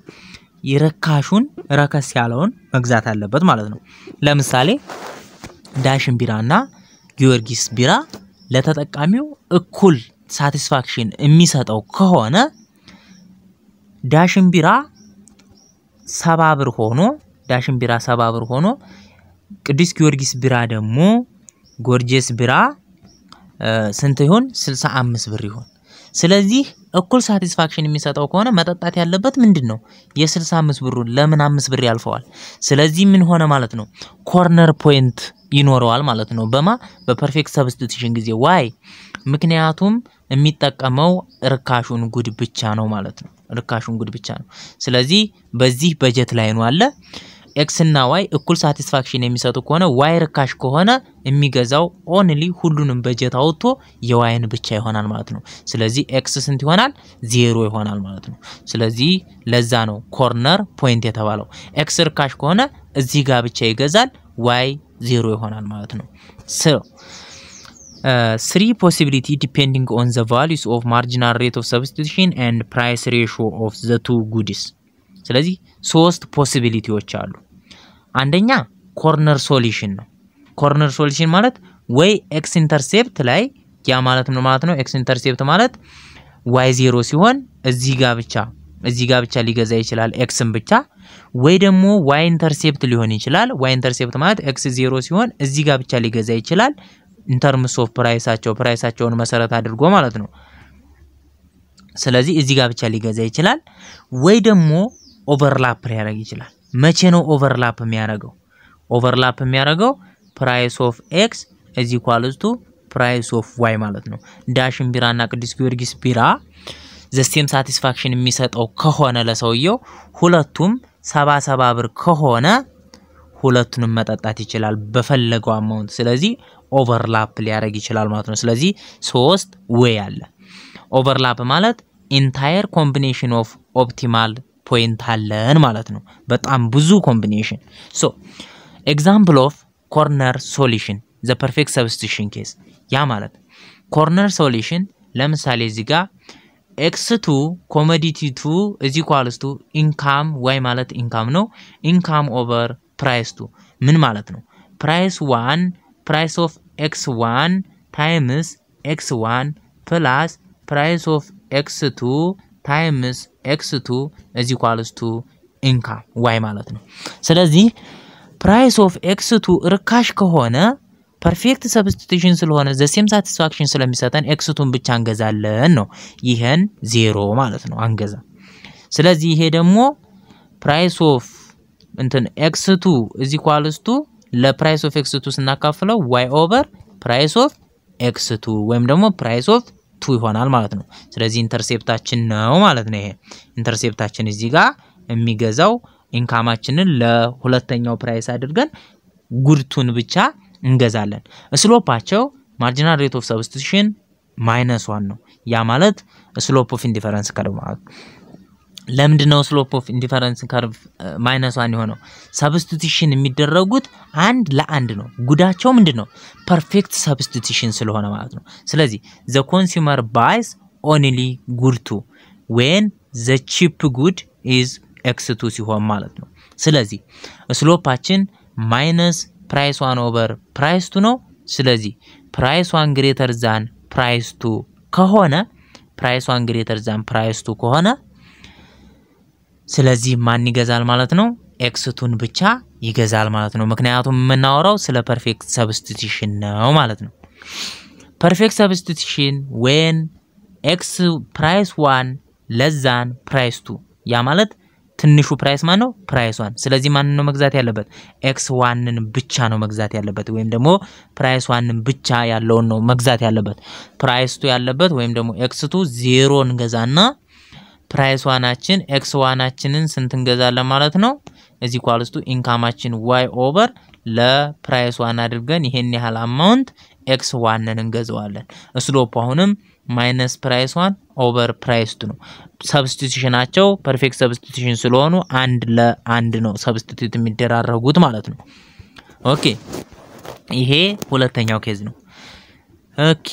Speaker 1: ይረካሹን ረከስ ያለውን መግዛት አለበት ማለት ነው ለምሳሌ ዳሽን ቢራና ጊዮርጊስ ቢራ ለተጠቃሚው እኩል ሳቲስፋክሽን የሚሰጠው ከሆነ ዳሽን ቢራ 70 ብር ሆኖ ቅዱስ ጊዮርጊስ ቢራ ደግሞ ጎርጂየስ ቢራ ስንት ይሆን 65 ብር ይሆን ስለዚህ እኩል ሳቲስፋክሽን የሚሰጠው ከሆነ መጠጣት ያለበት ምንድነው የ65 ብሩ ለምን 5 ብር ያልፈዋል ስለዚህ ምን ሆነ ማለት ነው ኮርነር ፖይንት ይኖረዋል ማለት ነው በፐርፌክት ሰብስቲቱሽን ጊዜ ዋይ ምክንያቱም የሚጠቀመው ርካሹን ጉድ ብቻ ነው ማለት ነው ስለዚህ በዚህ በጀት ላይ ነው አለ x እና y እኩል ሳቲስፋክሽን የሚሰጡ ከሆነ y ርካሽ ከሆነ የሚገዛው ኦንሊ ሁሉንም በጀት አውጥቶ የyን ብቻ ይሆናል ማለት ነው ስለዚህ x ስንት ይሆናል 0 ይሆናል ማለት ነው ስለዚህ ለዛ ነው ኮርነር ፖይንት የተባለው x ርካሽ ከሆነ እዚህ ጋር ብቻ ይገዛል y 0 ይሆናል ማለት ነው so three possibility depending on the values of marginal rate of substitution and price ratio of the two goods ስለዚህ ሶስት ፖሲቢሊቲዎች አሉ አንደኛ ኮርነር ሶሉሽን ነው ኮርነር ሶሉሽን ማለት ወይ x ኢንተርሴፕት ላይ ያ ማለት ምን ማለት ነው x ኢንተርሴፕት ማለት y 0 ሲሆን እዚህ ጋር ብቻ ሊገዛ ይችላል x ን ብቻ ወይ ደግሞ y ኢንተርሴፕት ሊሆን ይችላል y ኢንተርሴፕት ማለት x 0 ሲሆን እዚህ ጋር ብቻ ሊገዛ ይችላል in terms of ፕራይሳቸውን መሰረት አድርጎ ማለት ነው ስለዚህ እዚህ ጋር ብቻ ሊገዛ ይችላል ወይ ደግሞ ኦቨርላፕ ሊያደርግ ይችላል መቼ ነው ኦቨርላፕ የሚያደርገው price of x is equals to price of y ማለት ነው ዳሽን ቢራና ቅዱስ ጊዮርጊስ ቢራ the same satisfaction የሚሰጠው ከሆነ ለሰውየው ሁለቱም 70 ብር ከሆነ ሁለቱንም መጠጣት ይችላል በፈለገው አማውንት ስለዚህ ኦቨርላፕ ሊያደርግ ይችላል ማለት ነው ስለዚህ ሶስት ወይ አለ ኦቨርላፕ ማለት entire combination of optimal point አለን ማለት ነው በጣም ብዙ ኮምቢኔሽን so example of corner solution the perfect substitution case ያ ማለት corner solution ለምሳሌ እዚህ ጋር x2 commodity 2 is equals to income y ማለት income ነው income over price 2 ምን ማለት ነው price of x1 times x1 plus price of x2 times x2 is equals to income y ማለት ነው ስለዚህ price of x2 ርካሽ ከሆነ perfect substitution ስለሆነ the same satisfaction ስለሚሰጠን x2ን ብቻ አንገዛለን ነው ይሄን 0 ማለት ነው አንገዛ ስለዚህ ይሄ ደግሞ price of x2 is equals to ለprice of x2 ስናካፍለው y over price of x2 ወይም ደግሞ price of 2 ይሆናል ማለት ነው ስለዚህ ኢንተርሴፕታችን ነው ማለት ነው ይሄ ኢንተርሴፕታችን እዚህ ጋር የሚገዛው ኢንካማችንን ለሁለተኛው ፕራይስ አድርገን ጉድቱን ብቻ እንገዛለን ስሎፓቸው ማርጂናል ሬት ኦፍ ሰብስቲቱሽን -1 ነው ያ ማለት ስሎፕ ኦፍ ኢንዲፈረንስ ከርቭ ማለት ለምንድነው ስሎፕ ኦፍ ኢንዲፈረንስ ከርቭ -1 የሆነው ሰብስቲቱሽን የሚደረጉት አንድ ለአንድ ነው ጉዳቸው ምንድነው ፐርፌክት ሰብስቲቱሽን ስለሆነ ማለት ነው ስለዚህ the consumer buys only good 2 when the cheap good is x2 ሲሆን ማለት ነው ስለዚህ ስሎፓችን price 1 over price 2 ነው ስለዚህ price 1 greater than price 2 ከሆነ price 1 greater than price 2 ከሆነ ስለዚህ ማን ይገዛል ማለት ነው x2ን ብቻ ይገዛል ማለት ነው ምክንያቱም የምናወራው ስለ ፐርፌክት ሰብስቲቱሽን ነው ማለት ነው perfect substitution when x price 1 less than price 2 ያ ማለት ትንሹ ፕራይስ ማን ነው ፕራይስ 1 ስለዚህ ማን ነው መግዛት ያለበት x1 ን ብቻ ነው መግዛት ያለበት ወይም ደግሞ ፕራይስ 1 ን ብቻ ያለው ነው መግዛት ያለበት ፕራይስ 2 ያለበት ወይም ደግሞ x2 0 እንገዛና ፕራይስ 1አችን x1 አችንን ስንት እንገዛለን ማለት ነው እዚህ ኳልስቱ ኢንካማችን y ኦቨር ለፕራይስ 1 አድርገን ይሄን ያህል አማውንት x1 ን እንገዛዋለን ስሎፕ አሁንም ማይነስ ፕራይስ 1 ኦቨር ፕራይስ 2 ነው ሰብስቲቱሽናቸው ፐርፌክት ሰብስቲቱሽን ስለሆኑ አንድ ለአንድ ነው ሰብስቲቱት የሚደራረጉት ማለት ነው ኦኬ ይሄ ሁለተኛው ኬዝ ነው ኦኬ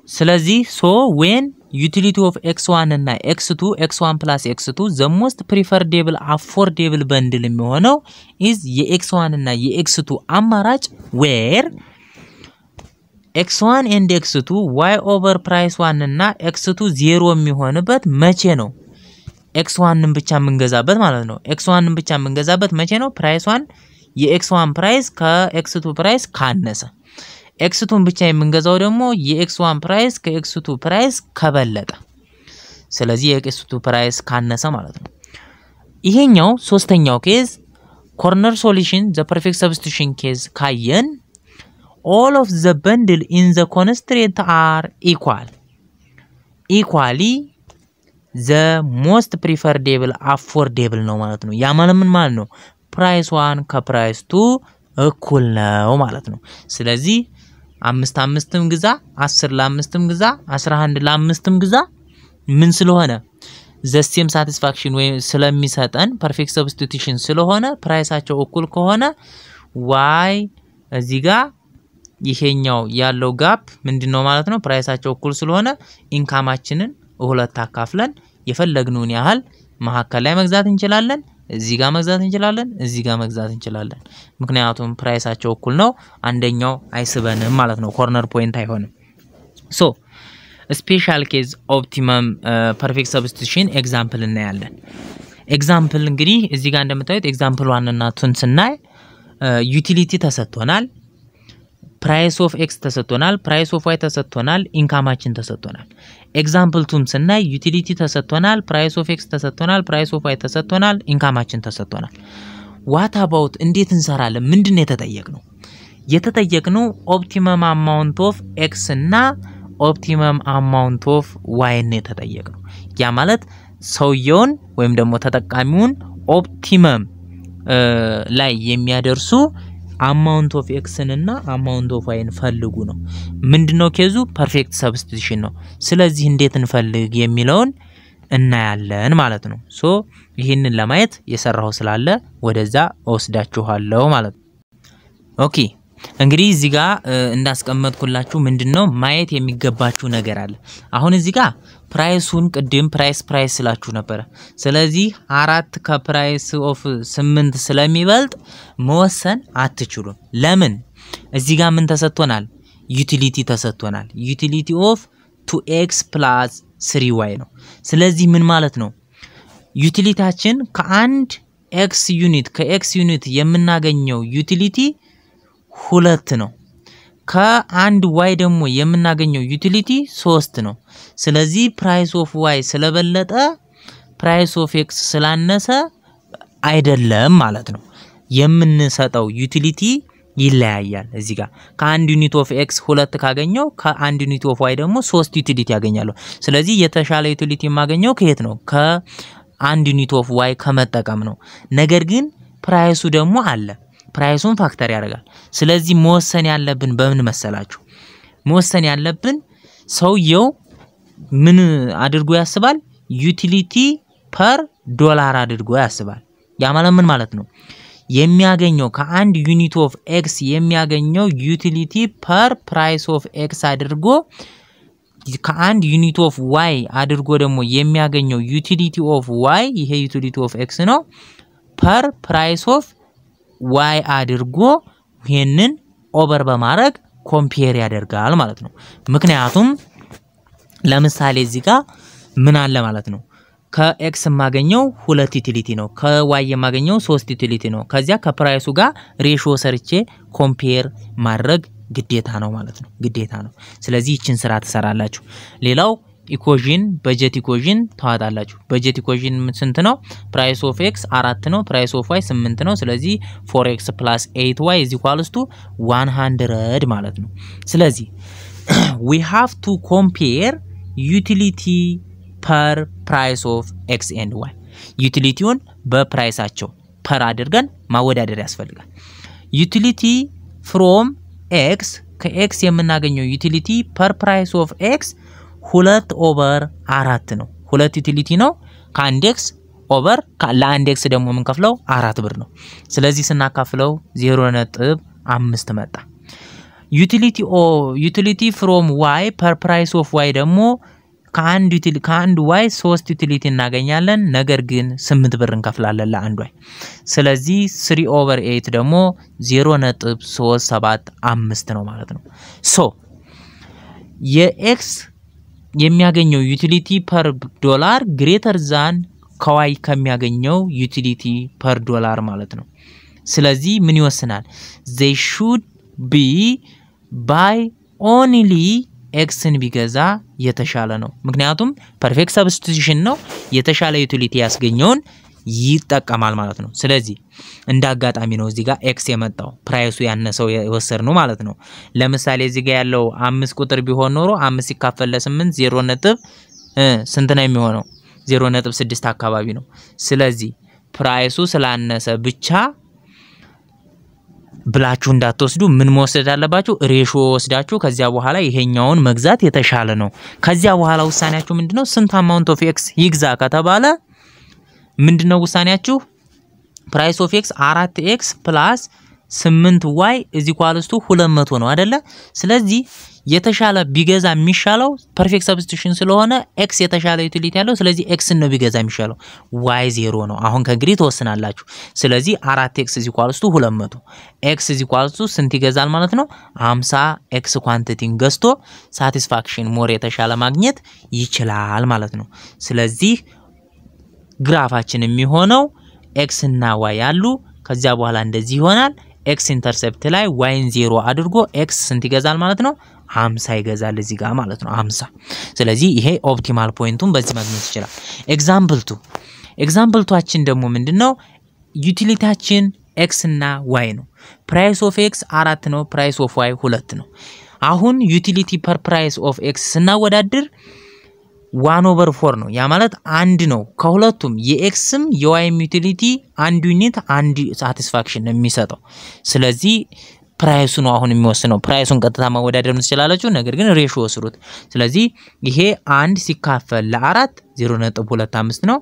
Speaker 1: ስለዚህ so when utility of x1 እና x2 x1 plus x2 the most preferable affordable bundle የሚሆነው is የx1 እና የx2 አማራጭ where x1 and x2 y over price 1 እና x2 0 የሚሆንበት መቼ ነው x1 ን ብቻ መንገዛበት ማለት ነው x1 ን ብቻ መንገዛበት መቼ ነው price 1 የx1 price ከx2 price ካነሰ x2 ን ብቻ የምንገዛው ደግሞ የx1 price ከx2 price ከበለጠ ስለዚህ የx2 price ካነሰ ማለት ነው ይሄኛው ሶስተኛው ኬዝ corner solution the perfect substitution case ካየን all of the bundle in the constraint are equally the most preferable affordable ነው ማለት ነው ያ ማለት ምን ማለት ነው price 1 ከprice 2 እኩል ነው ማለት ነው ስለዚህ 5 ግዛ 10 ለ5ም ግዛ 11 ለ5ም ግዛ ምን ስለሆነ the same satisfaction ወይ ስለሚሰጠን perfect substitution ስለሆነ ፕራይሳቸው እኩል ከሆነ y እዚህ ጋር ይሄኛው ያለው ጋፕ ምንድነው ማለት ነው ፕራይሳቸው እኩል ስለሆነ ኢንካማችንን ሁለት አካፍለን የፈለግነውን ያህል መሐከል ላይ መግዛት እንችላለን እዚህ ጋር መግዛት እንችላለን እዚህ ጋር መግዛት እንችላለን ምክንያቱም ፕራይሳቸው እኩል ነው አንደኛው አይስበንም ማለት ነው ኮርነር ፖይንት አይሆንም ሶ ስፔሻል ኬዝ ኦፕቲመም ፐርፌክት ሰብስቲቱሽን ኤግዛምፕል እናያለን ኤግዛምፕል እንግዲህ እዚህ ጋር እንደምታዩት ኤግዛምፕል 1 እና 2 ስናይ ዩቲሊቲ ተሰጥቶናል price of x ተሰጥቶናል price of y ተሰጥቶናል ኢንካማችን ተሰጥቶናል ኤግዛምፕል 2 ስናይ ዩቲሊቲ ተሰጥቶናል price of x ተሰጥቶናል price of y ተሰጥቶናል ኢንካማችን ተሰጥቶናል what about እንዴት እንሰራለን ምንድነው የተጠየቅነው optimum amount of x እና optimum amount of y ነው የተጠየቅነው ያ ማለት ሰውየውን ወይም ደግሞ ተጠቃሚውን optimum ላይ የሚያደርሱ amount of x እና amount of y ፈልጉ ነው ምንድነው ኬዙ perfect substitution ነው ስለዚህ እንዴት እንፈልግ የሚለውን እናያለን ማለት ነው ሶ ይሄንን ለማየት የሰራው ስላለ ወደዛ ወስዳችኋለሁ ማለት ነው ኦኬ እንግዲህ እዚህ ጋር እንዳስቀመጥኩላችሁ ምንድነው ማየት የሚገባችሁ ነገር አለ አሁን እዚህ ጋር ፕራይሱን ቅድም ፕራይስ ስላችሁ ነበር ስለዚህ 4 ከፕራይስ ኦፍ 8 ስለሚበልጥ መወሰን አትችሉም ለምን እዚህ ጋር ምን ተሰጥቶናል ዩቲሊቲ ተሰጥቶናል ዩቲሊቲ ኦፍ 2x + 3y ነው ስለዚህ ምን ማለት ነው ዩቲሊቲያችን ከአንድ x ዩኒት ከx ዩኒት የምናገኘው ዩቲሊቲ 2 ነው ከአንድ y ደግሞ የምናገኘው ዩቲሊቲ 3 ነው ስለዚህ price of y ስለበለጠ price of x ስላነሰ አይደለም ማለት ነው የምንሰጠው ዩቲሊቲ ይለያያል እዚህ ጋር ከአንድ ዩኒት ኦፍ x 2 ካገኘው ከአንድ ዩኒት ኦፍ y ደግሞ 3 ዩቲሊቲ ያገኛለሁ ስለዚህ የተሻለ ዩቲሊቲ የማገኘው ከየት ነው ከአንድ ዩኒት ኦፍ y ከመጠቀም ነው ነገር ግን ፕራይሱ ደግሞ አለ ፕራይሱን ፋክተር ያደርጋል ስለዚህ መወሰን ያለብን በምን መሰላችሁ መወሰን ያለብን ሰውየው ምን አድርጎ ያስባል ዩቲሊቲ ፐር ዶላር አድርጎ ያስባል ያ ማለት ምን ማለት ነው የሚያገኘው ከአንድ ዩኒት ኦፍ x የሚያገኘው ዩቲሊቲ ፐር ፕራይስ ኦፍ x አድርጎ ከአንድ ዩኒት ኦፍ y አድርጎ ደግሞ የሚያገኘው ዩቲሊቲ ኦፍ y ይሄ ዩቲሊቲ ኦፍ x ነው ፐር ፕራይስ ኦፍ y አድርጎ ይሄንን ኦቨር በማድረግ ኮምፔር ያደርጋል ማለት ነው ምክንያቱም ለምሳሌ እዚህ ጋር ምን አለ ማለት ነው ከኤክስ የማገኘው 2 ዩቲሊቲ ነው ከዋይ የማገኘው 3 ዩቲሊቲ ነው ከዚያ ከፕራይሱ ጋር ሬሽዮ ሰርቼ ኮምፔር ማድረግ ግዴታ ነው ማለት ነው ግዴታ ነው ስለዚህ እቺን ስራ ተሰራላችሁ ሌላው ኢኩዌሽን በጀት ኢኩዌሽን ታዋጣላችሁ በጀት ኢኩዌሽን ስንት ነው ፕራይስ ኦፍ ኤክስ 4 ነው ፕራይስ ኦፍ ዋይ 8 ነው ስለዚህ 4x + 8y = 100 ማለት ነው ስለዚህ we have to compare utility per price of x and y ዩቲሊቲውን በፕራይሳቸው ፐር አድርገን ማወዳደር ያስፈልጋል utility from x ከx የምናገኘው ዩቲሊቲ per price of x 2/4 ነው 2 ዩቲሊቲ ነው ከአንድ x ኦቨር ለአንድ x ደግሞ ምን ከፍለው 4 ብር ነው ስለዚህ ስናካፍለው 0.5 መጣ utility from y per price of y ደግሞ ከአንድ y 3 ዩቲሊቲ እናገኛለን ነገር ግን 8 ብር እንከፍላለን ለአንድ y ስለዚህ 3/8 ደግሞ 0.375 ነው ማለት ነው ሶ የx የሚያገኘው ዩቲሊቲ ፐር ዶላር ግሬተር ዛን ከዋይ ከሚያገኘው ዩቲሊቲ ፐር ዶላር ማለት ነው ስለዚህ ምን ይወስናል they should be by only xን ቢገዛ የተሻለ ነው ምክንያቱም ፐርፌክት ሰብስቲቱሽን ነው የተሻለ ዩቲሊቲ ያስገኘውን ይጠቀማል ማለት ነው ስለዚህ እንዳጋጣሚ ነው እዚህ ጋር x የመጣው ፕራይሱ ያነሰው የወሰድነው ማለት ነው ለምሳሌ እዚህ ጋር ያለው 5 ቁጥር ቢሆን ኖሮ 5 ሲካፈል ለ8 0 ነጥብ ስንት ነው የሚሆነው 0.6 አካባቢ ነው ስለዚህ ፕራይሱ ስላነሰ ብቻ ብላችሁ እንዳትወስዱ ምን መወሰድ አለባችሁ ሬሽዮ ወስዳችሁ ከዚያ በኋላ ይሄኛውን መግዛት የተሻለ ነው ከዚያ በኋላ ውሳኔያችሁ ምንድነው ስንት አማውንት ኦፍ x ይግዛ ከተባለ ምንድነው ውሳኔያችሁ price of x 4x + 8y = 200 ነው አይደለ ስለዚህ የተሻለ ቢገዛ የሚሻለው ፐርፌክት ሰብስቲቱሽን ስለሆነ x የተሻለ ዩቲሊቲ ያለው ስለዚህ x ነው ቢገዛ የሚሻለው y 0 ነው አሁን ከእንግዲህ ተወስናላችሁ ስለዚህ 4x = 200 x ስንት ይገዛል ማለት ነው 50 x ኳንቲቲን ገዝቶ ሳቲስፋክሽን ሞር የተሻለ ማግኘት ይችላል ማለት ነው ስለዚህ ግራፋችን የሚሆነው x እና y ያሉ ከዚያ በኋላ እንደዚህ ይሆናል x ኢንተርሰፕት ላይ y 0 አድርጎ x ስንት ይገዛል ማለት ነው 50 ይገዛል እዚህ ጋር ማለት ነው 50 ስለዚህ ይሄ ኦፕቲማል ፖይንቱን በዚህ ማግኘት ይችላል ኤግዛምፕል 2ችን ደግሞ ምንድነው ዩቲሊቲያችን x እና y ነው ፕራይስ ኦፍ x 4 ነው ፕራይስ ኦፍ y 2 ነው አሁን ዩቲሊቲ ፐር ፕራይስ ኦፍ x ስናወዳድር 1/4 ነው ያ ማለት አንድ ነው ከሁለቱም የኤክስም የዋይም ዩቲሊቲ አንድ ዩኒት አንድ ሳቲስፋክሽን ነው የሚሰጠው ስለዚህ ፕራይሱ ነው አሁን የሚወስነው ፕራይሱን ቀጥታ ማወዳደር እንችላላችሁ ነገር ግን ሬሽዮ ስሩት ስለዚህ ይሄ 1 ሲካፈል ለ4 0.25 ነው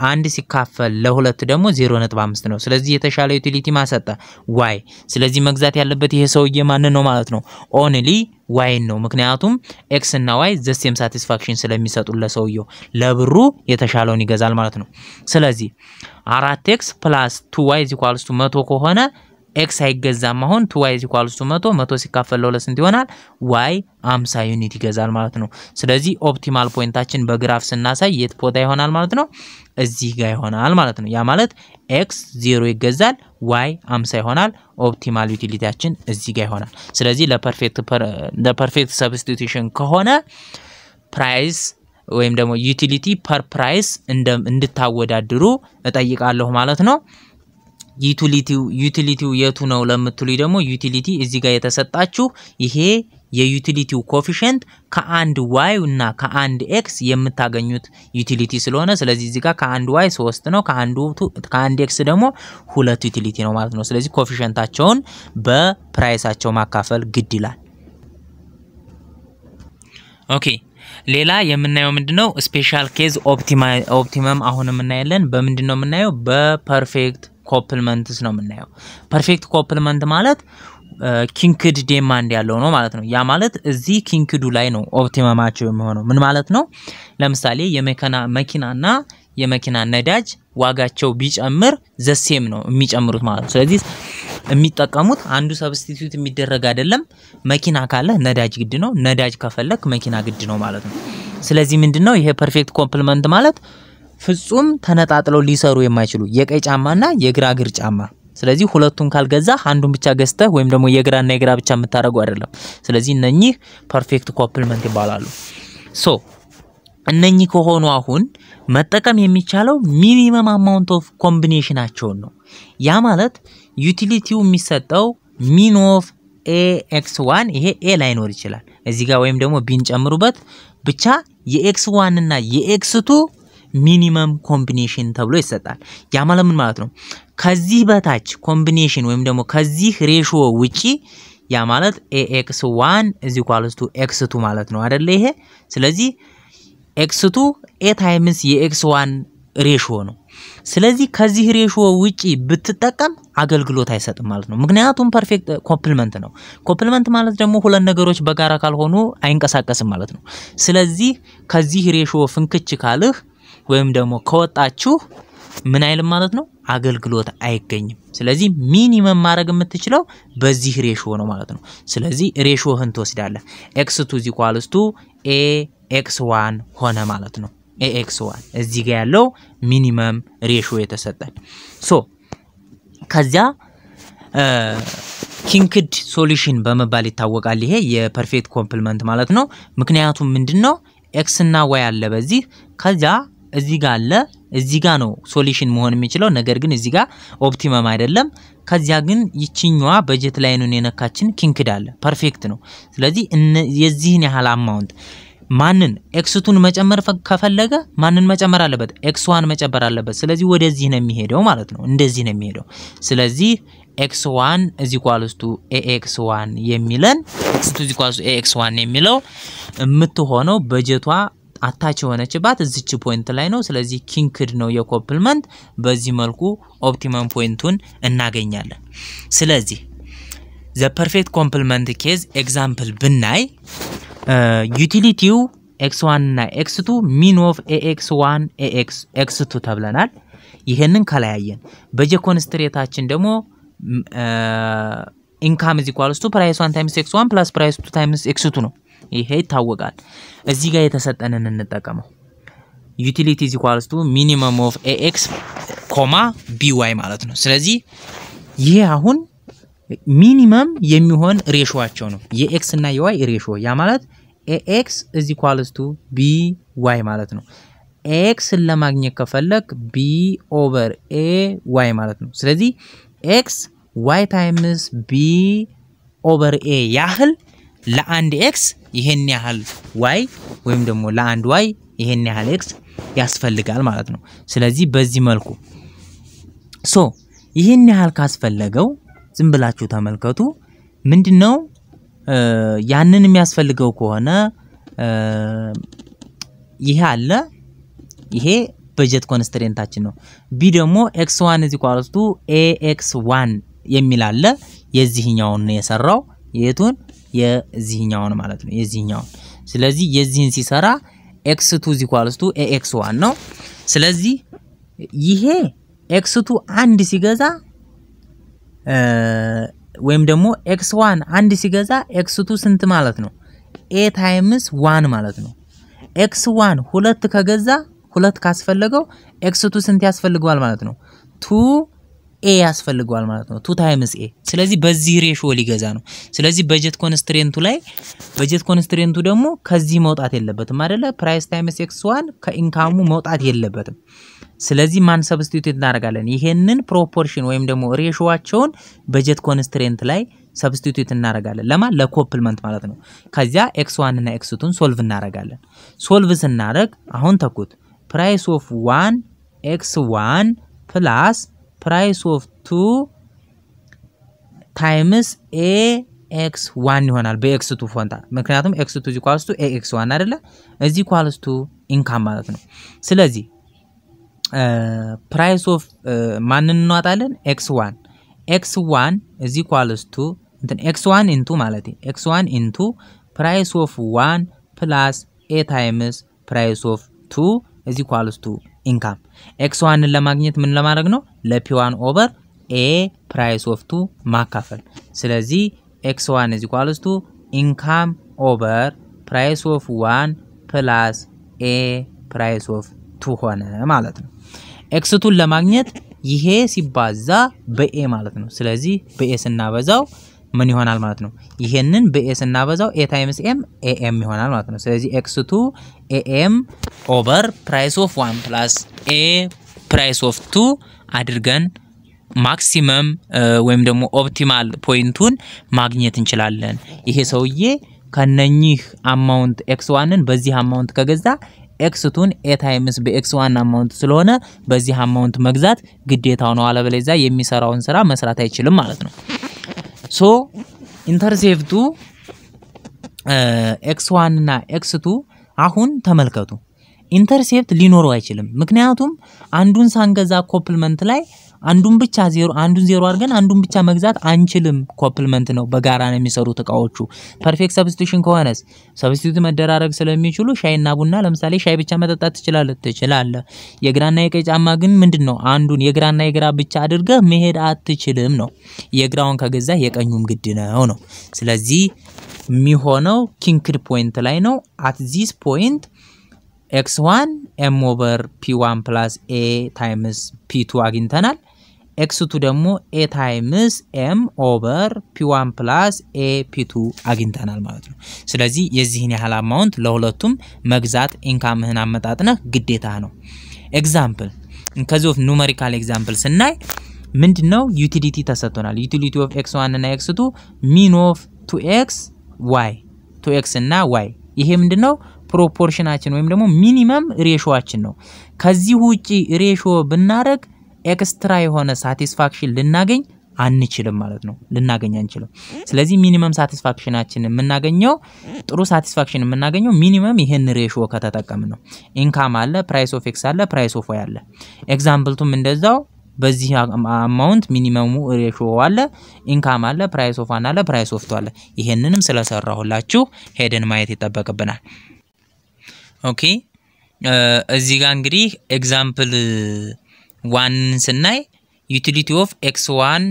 Speaker 1: 1 ሲካፈል ለ2 ደግሞ 0.5 ነው ስለዚህ የተሻለ ዩቲሊቲ ማሰጣ y ስለዚህ መግዛት ያለበት ይሄ ሰውዬ ማን ነው ማለት ነው ኦንሊ y ነው ምክንያቱም x እና y the same satisfaction ስለሚሰጡ ለሰውየው ለብሩ የተሻለውን ይገዛል ማለት ነው ስለዚህ 4x + 2y = 100 ከሆነ x አይገዛም አሁን 2y = 100 ሲካፈል ለ2 ስንት ይሆናል y 50 ዩኒት ይገዛል ማለት ነው ስለዚህ ኦፕቲማል ፖይንታችን በግራፍ ስናሳይ የት ቦታ ይሆናል ማለት ነው እዚህ ጋር ይሆናል ማለት ነው ያ ማለት x 0 ይገዛል y 50 ይሆናል ኦፕቲማል ዩቲሊቲያችን እዚህ ጋር ይሆናል ስለዚህ ለፐርፌክት ሰብስቲቱሽን ከሆነ ፕራይስ ወይም ደግሞ ዩቲሊቲ ፐር ፕራይስ እንድታወዳድሩ እጠይቃለሁ ማለት ነው ዩቲሊቲው የቱ ነው ለምትሉይ ደግሞ ዩቲሊቲ እዚህ ጋር የተሰጣችሁ ይሄ የዩቲሊቲው ኮኤፊሺየንት ከአንድ y እና ከአንድ x የምታገኙት ዩቲሊቲ ስለሆነ ስለዚህ እዚህ ጋር ከአንድ y 3 ነው ከአንድ x ደግሞ 2 ዩቲሊቲ ነው ማለት ነው ስለዚህ ኮኤፊሺየንታቸውን በፕራይሳቸው ማካፈል ግድ ይላል ኦኬ ሌላ የምናየው ምንድነው ስፔሻል ኬዝ ኦፕቲመም አሁን የምናያለን በምንድነው የምናየው በፐርፌክት ኮፕልመንትስ ነው የምናየው ፐርፌክት ኮፕልመንት ማለት ኪንክድ ዲማንድ ያለው ነው ማለት ነው ያ ማለት እዚህ ኪንክዱ ላይ ነው ኦፕቲመማቸው የሚሆነው ምን ማለት ነው ለምሳሌ መኪናና የመኪና ነዳጅ ዋጋቸው ቢጨምር ዘሴም ነው የሚጨምሩት ማለት ነው ስለዚህ የሚጠቀሙት አንዱ ሰብስቲቲዩት የሚደረግ አይደለም መኪና ካለ ነዳጅ ግድ ነው ነዳጅ ከፈለክ መኪና ግድ ነው ማለት ነው ስለዚህ ምንድነው ይሄ ፐርፌክት ኮምፕሊመንት ማለት ፍጹም ተነጣጥለው ሊሰሩ የማይችሉ የቀይ ጫማና የግራ እግር ጫማ ስለዚህ ሁለቱን ካልገዛ አንዱን ብቻ ገዝተህ ወይም ደግሞ የግራና የግራ ብቻ የምታረጋው አይደለም ስለዚህ እነኚህ ፐርፌክት ኮምፕሊመንት ይባላሉ ሶ እነኚህ ከሆኑ አሁን መጠቀም የሚቻለው ሚኒመም አማውንት ኦፍ ኮምቢኔሽናቸው ነው ያ ማለት ዩቲሊቲው የሚሰጠው ሚን ኦፍ ax1 ይሄ a ላይ ነው ይችላል እዚህ ጋር ወይም ደግሞ ቢን ጨምሩበት ብቻ የx1 እና የx2 ሚኒመም ኮምቢኔሽን ተብሎ ይሰጣል ያ ማለት ምን ማለት ነው ከዚህ በታች ኮምቢኔሽን ወይም ደግሞ ከዚህ ሬሽዮ ውጪ ያ ማለት ax1 x2 ማለት ነው አይደለ ይሄ ስለዚህ x2 a times የx1 ሬሽዮ ነው ስለዚህ ከዚህ ሬሽዮ ውጪ ብትጠቀም አገልግሎት አይሰጥም ማለት ነው ምክንያቱም ፐርፌክት ኮምፕሊመንት ነው ኮምፕሊመንት ማለት ደግሞ ሁለት ነገሮች በጋራ ካልሆኑ አይንቀሳቀስም ማለት ነው ስለዚህ ከዚህ ሬሽዮ ፍንክች ካልህ ወይም ደግሞ ከወጣችሁ ምን አይልም ማለት ነው አገልግሎት አይገኝም ስለዚህ ሚኒመም ማድረግ የምትችለው በዚህ ሬሽዮ ነው ማለት ነው ስለዚህ ሬሽዮህን ትወስዳለህ x2 ax1 ሆነ ማለት ነው ax1 እዚህ ጋር ያለው ሚኒመም ሬሽዮ የተሰጠን ሶ ከዚያ ኪንክድ ሶሉሽን በመባል ይታወቃል ይሄ የፐርፌክት ኮምፕሊመንት ማለት ነው ምክንያቱም ምንድነው x እና y አለ በዚህ ከዚያ እዚህ ጋር አለ እዚህ ጋር ነው ሶሉሽን መሆን የሚችለው ነገር ግን እዚህ ጋር ኦፕቲመም አይደለም ከዚያ ግን ይችኛዋ በጀት ላይኑን የነካችን ኪንክድ አለ ፐርፌክት ነው ስለዚህ የዚህን ያህል አማውንት ማንን x2ን መጨመር ከፈለገ ማንን መጨመር አለበት x1 መጨመር አለበት ስለዚህ ወደዚህ ነው የሚሄደው ማለት ነው እንደዚህ ነው የሚሄደው ስለዚህ x1 ax1 የሚለን x2 ax1 የሚለው የምትሆነው በጀቷ አታች ሆነችባት እዚች ፖይንት ላይ ነው ስለዚህ ኪንክድ ነው የኮምፕሊመንት በዚህ መልኩ ኦፕቲመም ፖይንቱን እናገኛለን ስለዚህ the perfect complement case example ብናይ ዩቲሊቲው x1 እና x2 mean of ax1 ax2 ተብለናል ይሄንን ከላያየን በጀት ኮንስትሬታችን ደግሞ income is equals to price 1 times x1 plus price 2 times x2 ነው ይሄ ይታወቃል እዚህ ጋር የተሰጠንን እንጠቀመው utility is equals to minimum of ax, by ማለት ነው ስለዚህ ይሄ አሁን ሚኒመም የሚሆን ሬሽዮአቸው ነው የx እና የy ሬሽዮ ያ ማለት ax is equals to by ማለት ነው x ለማግኘት ከፈለክ b over a y ማለት ነው ስለዚህ x y times b over a ያህል ለአንድ x ይሄን ያህል y ወይም ደግሞ ለአንድ y ይሄን ያህል x ያስፈልጋል ማለት ነው ስለዚህ በዚህ መልኩ ሶ ይሄን ያህል ካስፈልገው ዝም ብላችሁ ተመልከቱ ምንድነው ያንን የሚያስፈልገው ከሆነ ይሄ አለ ይሄ በጀት ኮንስትሬንታችን ነው b ደግሞ x1 ax1 የሚል አለ የዚህኛውን ነው የሰራው የቱን የዚህኛውን ማለት ነው የዚህኛውን ስለዚህ የዚህን ሲሰራ x2 ax1 ነው ስለዚህ ይሄ x2 አንድ ሲገዛ ወይም ደግሞ x1 አንድ ሲገዛ x2 ስንት ማለት ነው a times 1 ማለት ነው x1 ሁለት ከገዛ ሁለት ካስፈልገው x2 ስንት ያስፈልጋል ማለት ነው 2a ያስፈልጋል ማለት ነው 2 times a ስለዚህ በዚህ ሬሽዮ ሊገዛ ነው ስለዚህ በጀት ኮንስትሬንቱ ላይ በጀት ኮንስትሬንቱ ደግሞ ከዚህ መውጣት የለበትም አይደለ ፕራይስ ታይምስ x1 ከኢንካሙ መውጣት የለበትም ስለዚህ ማን ሰብስቲቱት እናደርጋለን ይሄንን ፕሮፖርሽን ወይም ደግሞ ሬሽዮአቸውን በጀት ኮንስትሬንት ላይ ሰብስቲቱት እናደርጋለን ለማን ለኮምፕሊመንት ማለት ነው ከዚያ x1 እና x2ን ሶልቭ እናደርጋለን ሶልቭ ስናደርግ አሁን ተኩት price of 1 x1 plus price of 2 times ax1 ይሆናል በx2 ፎንታ ምክንያቱም x2 ax1 አይደለ እዚህ equals to income ማለት ነው ስለዚህ price of ማንን እንዋጣለን x1 is equals to x1 into ማለት x1 into price of 1 plus a times price of 2 is equals to income x1 ለማግኘት ምን ለማድረግ ነው ለp1 over a price of 2 ማካፈል ስለዚህ x1 is equals to income over price of 1 plus a price of 2 ሆነ ማለት ነው x2 ለማግኘት ይሄ ሲባዛ በa ማለት ነው ስለዚህ በa ስናበዛው ምን ይሆናል ማለት ነው ይሄንን በa ስናበዛው a times m am ይሆናል ማለት ነው ስለዚህ x2 am over price of 1 plus a price of 2 አድርገን ማክሲመም ወይም ደግሞ ኦፕቲማል ፖይንቱን ማግኘት እንችላለን ይሄ ሰውዬ ከነኚህ አማውንት x1ን በዚህ አማውንት ከገዛ x2ን a times በx1 አማውንት ስለሆነ በዚህ አማውንት መግዛት ግዴታው ነው አለበለዚያ የሚሰራውን ስራ መስራት አይችልም ማለት ነው ሶ ኢንተርሴፕቱ x1 እና x2 አሁን ተመልከቱ ኢንተርሴፕት ሊኖረው አይችልም ምክንያቱም አንዱን ሳንገዛ ኮፕልመንት ላይ አንዱን ብቻ 0 አንዱን 0 አድርገን አንዱን ብቻ መግዛት አንችልም ኮፕልመንት ነው በጋራ ነው የሚሰሩት ተቃዎቹ ፐርፌክት ሰብስቲቱሽን ከሆነስ ሰብስቲቱት መደራረግ ስለሚችሉ ሻይና ቡና ለምሳሌ ሻይ ብቻ መጠጣት ትችላለህ የግራና የቀኝ ጫማ ግን ምንድነው አንዱን የግራና የግራ ብቻ አድርገህ መሄድ አትችልም ነው የግራውን ከገዛ የቀኙም ግድ ነው ስለዚህ የሚሆነው ኪንክድ ፖይንት ላይ ነው at this point x1 m over p1 plus a times p2 አግኝተናል x2 ደግሞ a times m over p1 plus a p2 አግኝተናል ማለት ነው ስለዚህ የዚህን ያህል አማውንት ለሁለቱም መግዛት ኢንካምህን አመጣጥነህ ግዴታ ነው ኤግዛምፕል ከዚህ of numerical example ስናይ ምንድነው ዩቲሊቲ ተሰጥቶናል ዩቲሊቲ of x1 እና x2 mean of 2x y 2x እና y ይሄ ምንድነው ፕሮፖርሽናችን ወይም ደግሞ ሚኒመም ሬሾአችን ነው ከዚህ ውጪ ሬሾ ብናረግ ኤክስትራ የሆነ ሳቲስፋክሽን ልናገኝ አንችልም ማለት ነው ልናገኝ አንችልም ስለዚህ ሚኒመም ሳቲስፋክሽናችን የምናገኘው ጥሩ ሳቲስፋክሽን የምናገኘው ሚኒመም ይሄን ሬሾ ከተጠቀምን ነው ኢንካም አለ ፕራይስ ኦፍ ኤክስ አለ ፕራይስ ኦፍ ዋይ አለ ኤግዛምፕልቱም እንደዛው በዚህ አማውንት ሚኒመሙ ሬሾ አለ ኢንካም አለ ፕራይስ ኦፍ ዋን አለ ፕራይስ ኦፍ ቱ አለ ይሄንንም ስለሰራሁላችሁ ሄደን ማየት ይተበቀብናል ኦኬ እዚህ ጋር እንግዲህ ኤግዛምፕል 1 ስናይ ዩቲሊቲ ኦፍ x1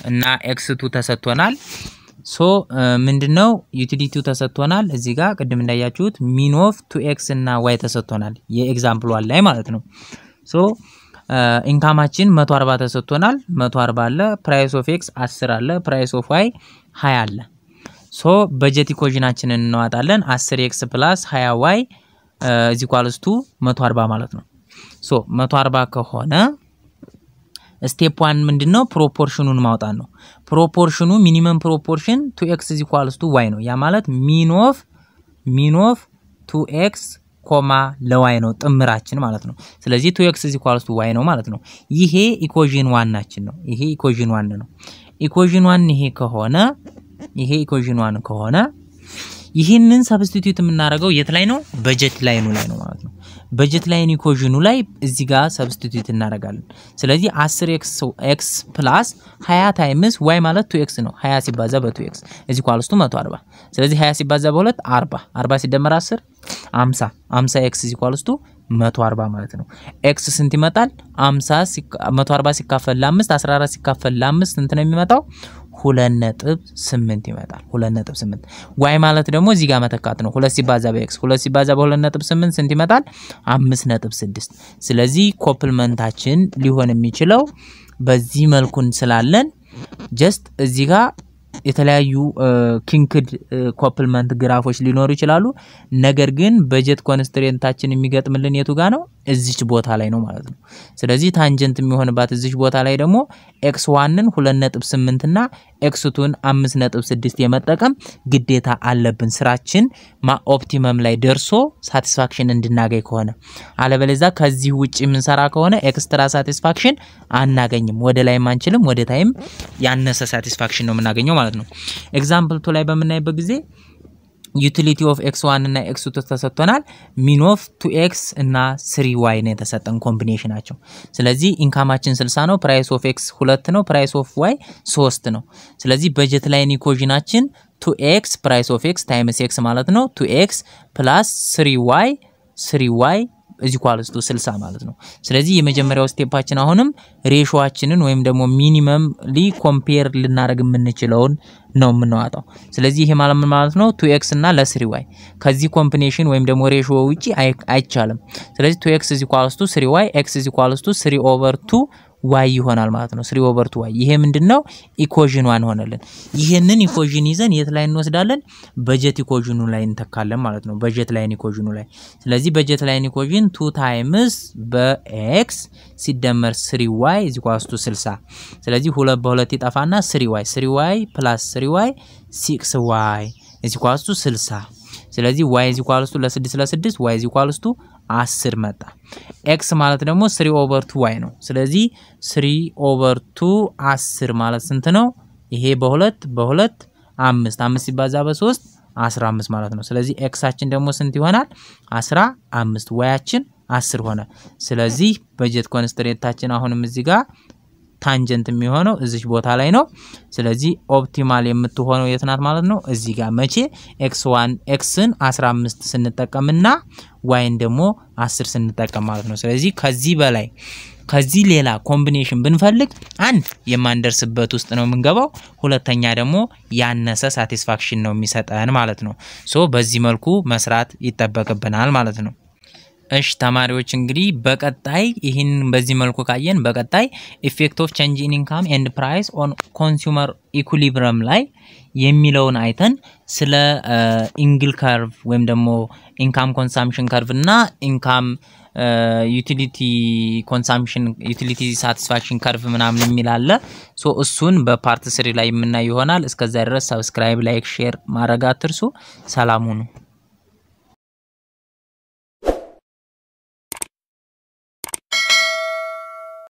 Speaker 1: እና x2 ተሰጥቶናል ሶ ምንድነው ዩቲሊቲው ተሰጥቶናል እዚህ ጋር ቅድም እንዳያችሁት ሚን ኦፍ 2x እና y ተሰጥቶናል የኤግዛምፕል 1 ላይ ማለት ነው ሶ ኢንካማችን 140 ተሰጥቶናል 140 አለ ፕራይስ ኦፍ x 10 አለ ፕራይስ ኦፍ y 20 አለ ሶ በጀት ኢኩዌሽናችንን እናዋጣለን 10x + 20y is equals to 140 ማለት ነው ሶ 140 ከሆነ ስቴፕ 1 ምንድነው ፕሮፖርሽኑን ማውጣት ነው ፕሮፖርሽኑ ሚኒመም ፕሮፖርሽን 2x is equals to y ነው ያ ማለት ሚን ኦፍ 2x ለy ነው ጥምራችን ማለት ነው ስለዚህ 2x is equals to y ነው ማለት ነው ይሄ ኢኩዌሽን 1 ናችን ነው ይሄ ኢኩዌሽን 1 ነው ኢኩዌሽን 1 ይሄ ኢኩዌሽን 1 ከሆነ ይሄንን ሰብስቲቱት የምናደርገው የት ላይ ነው በጀት ላይኑ ላይ ነው ማለት ነው በጀት ላይን ኢኩዌሽኑ ላይ እዚህ ጋር ሰብስቲቱት እናደርጋለን ስለዚህ 10x plus 20 times y ማለት 2x ነው 20 ሲባዛ በ2x እዚህ ኳልስቱ 140 ስለዚህ 20 ሲባዛ በ2 40 ሲደመር 10 50x is equals to 140 ማለት ነው x ስንት ይመጣል 140 ሲካፈል ለ5 14 ሲካፈል ለ5 ስንት ነው የሚመጣው 2.8 ይመጣል 2.8 y ማለት ደግሞ እዚህ ጋር መተካት ነው 2 ሲባዛ በx 2 ሲባዛ በ2.8 ስንት ይመጣል 5.6 ስለዚህ ኮፕልመንታችን ሊሆን የሚችለው በዚህ መልኩን ስላለን ጀስት እዚህ ጋር የተለያዩ ኪንክድ ኮፕልመንት ግራፎች ሊኖሩ ይችላሉ ነገር ግን በጀት ኮንስትሬንታችን የሚገጥምልን የቱ ጋር ነው እዚች ቦታ ላይ ነው ማለት ነው ስለዚህ ታንጀንት የሚሆንባት እዚች ቦታ ላይ ደግሞ x1ን 2.8 እና x2ን 5.6 የመጠቀም ግዴታ አለብን ስራችን ኦፕቲመም ላይ ደርሶ ሳቲስፋክሽን እንድናገኝ ከሆነ አለበለዚያ ከዚህ ውጪ ምን ሰራ ከሆነ ኤክስትራ ሳቲስፋክሽን አናገኝም ወደ ላይ ማንችልም ወደ ታይም ያነሰ ሳቲስፋክሽን ነው የምናገኘው ማለት ነው ኤግዛምፕል 2 ላይ በመናይበት ጊዜ utility of x1 እና x2 ተሰጥቶናል mean of 2x እና 3y ነው የተሰጠን ኮምቢኔሽናቸው ስለዚህ ኢንካማችን 60 ነው price of x 2 ነው price of y 3 ነው ስለዚህ በጀት ላይን ኢኩዌሽናችን 2x price of x times x ማለት ነው 2x plus 3y is equals to 60 ማለት ነው ስለዚህ የመጀመሪያው ስቴፓችን አሁንም ሬሾአችንን ወይም ደግሞ ሚኒመምሊ ኮምፔር ልናደርግ የምንችለውን ነው የምንዋጣው ስለዚህ ይሄ ማለት ነው 2x እና ለ3y ከዚህ ኮምቢኔሽን ወይም ደግሞ ሬሾ ውጪ አይቻልም ስለዚህ 2x is equals to 3y x is equals to 3/2 y ይሆናል ማለት ነው 3/2 y ይሄ ምንድነው ኢኩዌሽን 1 ሆነልን ይሄንን ኢኩዌሽን ይዘን የት ላይ እንወስዳለን በጀት ኢኩዌሽኑ ላይ እንተካለን ማለት ነው በጀት ላይን ኢኩዌሽኑ ላይ ስለዚህ በጀት ላይን ኢኩዌሽን 2 ታይምስ በx ሲደመር 3y is equals to 60 ስለዚህ 2 በ2 ይጣፋና 3y 3y plus 3y 6y is equals to 60 ስለዚህ y is equals to ለ6 y is equals to 10 መጣ x ማለት ደግሞ 3/2y ነው ስለዚህ 3/2 10 ማለት ስንት ነው ይሄ በ2 5 ሲባዛ በ3 15 ማለት ነው ስለዚህ x አችን ደግሞ ስንት ይሆናል 15 y አችን 10 ሆነ ስለዚህ በጀት ኮንስትሬንታችን አሁንም እዚህ ጋር ታንጀንት የሚሆነው እዚህ ቦታ ላይ ነው ስለዚህ ኦፕቲማል የምትሆነው የትናት ማለት ነው እዚህ ጋር መቼ x1 xን 15 ስንጠቀምና yን ደግሞ 10 ስንጠቀም ማለት ነው ስለዚህ ከዚህ በላይ ከዚህ ሌላ ኮምቢኔሽን ብንፈልግ አንድ የማንደርስበት ውስጥ ነው የምንገባው ሁለተኛ ደግሞ ያነሰ ሳቲስፋክሽን ነው የሚሰጠን ማለት ነው ሶ በዚህ መልኩ መስራት ይተበቀበናል ማለት ነው እሺ ተማሪዎች እንግዲህ በቀጣይ ይሄን በዚህ መልኩ ካየን በቀጣይ ኢፌክት ኦፍ ቼንጅ ኢን ኢንካም ኤንድ ፕራይስ ኦን ኮንሱመር ኢኩሊብሪየም ላይ የሚለውን አይተን ስለ ኢንግል ከርቭ ወይም ደግሞ ኢንካም ኮንሰምፕሽን ከርቭ እና ኢንካም ዩቲሊቲ ኮንሰምፕሽን ዩቲሊቲ ሳቲስፋክሽን ከርቭ ምናምን የሚላለ ሶ እሱን በፓርት 3 ላይ የምናይ ይሆናል እስከዛ ድረስ ሰብስክራይብ ላይክ ሼር ማድረግ አትርሱ ሰላም ሁኑ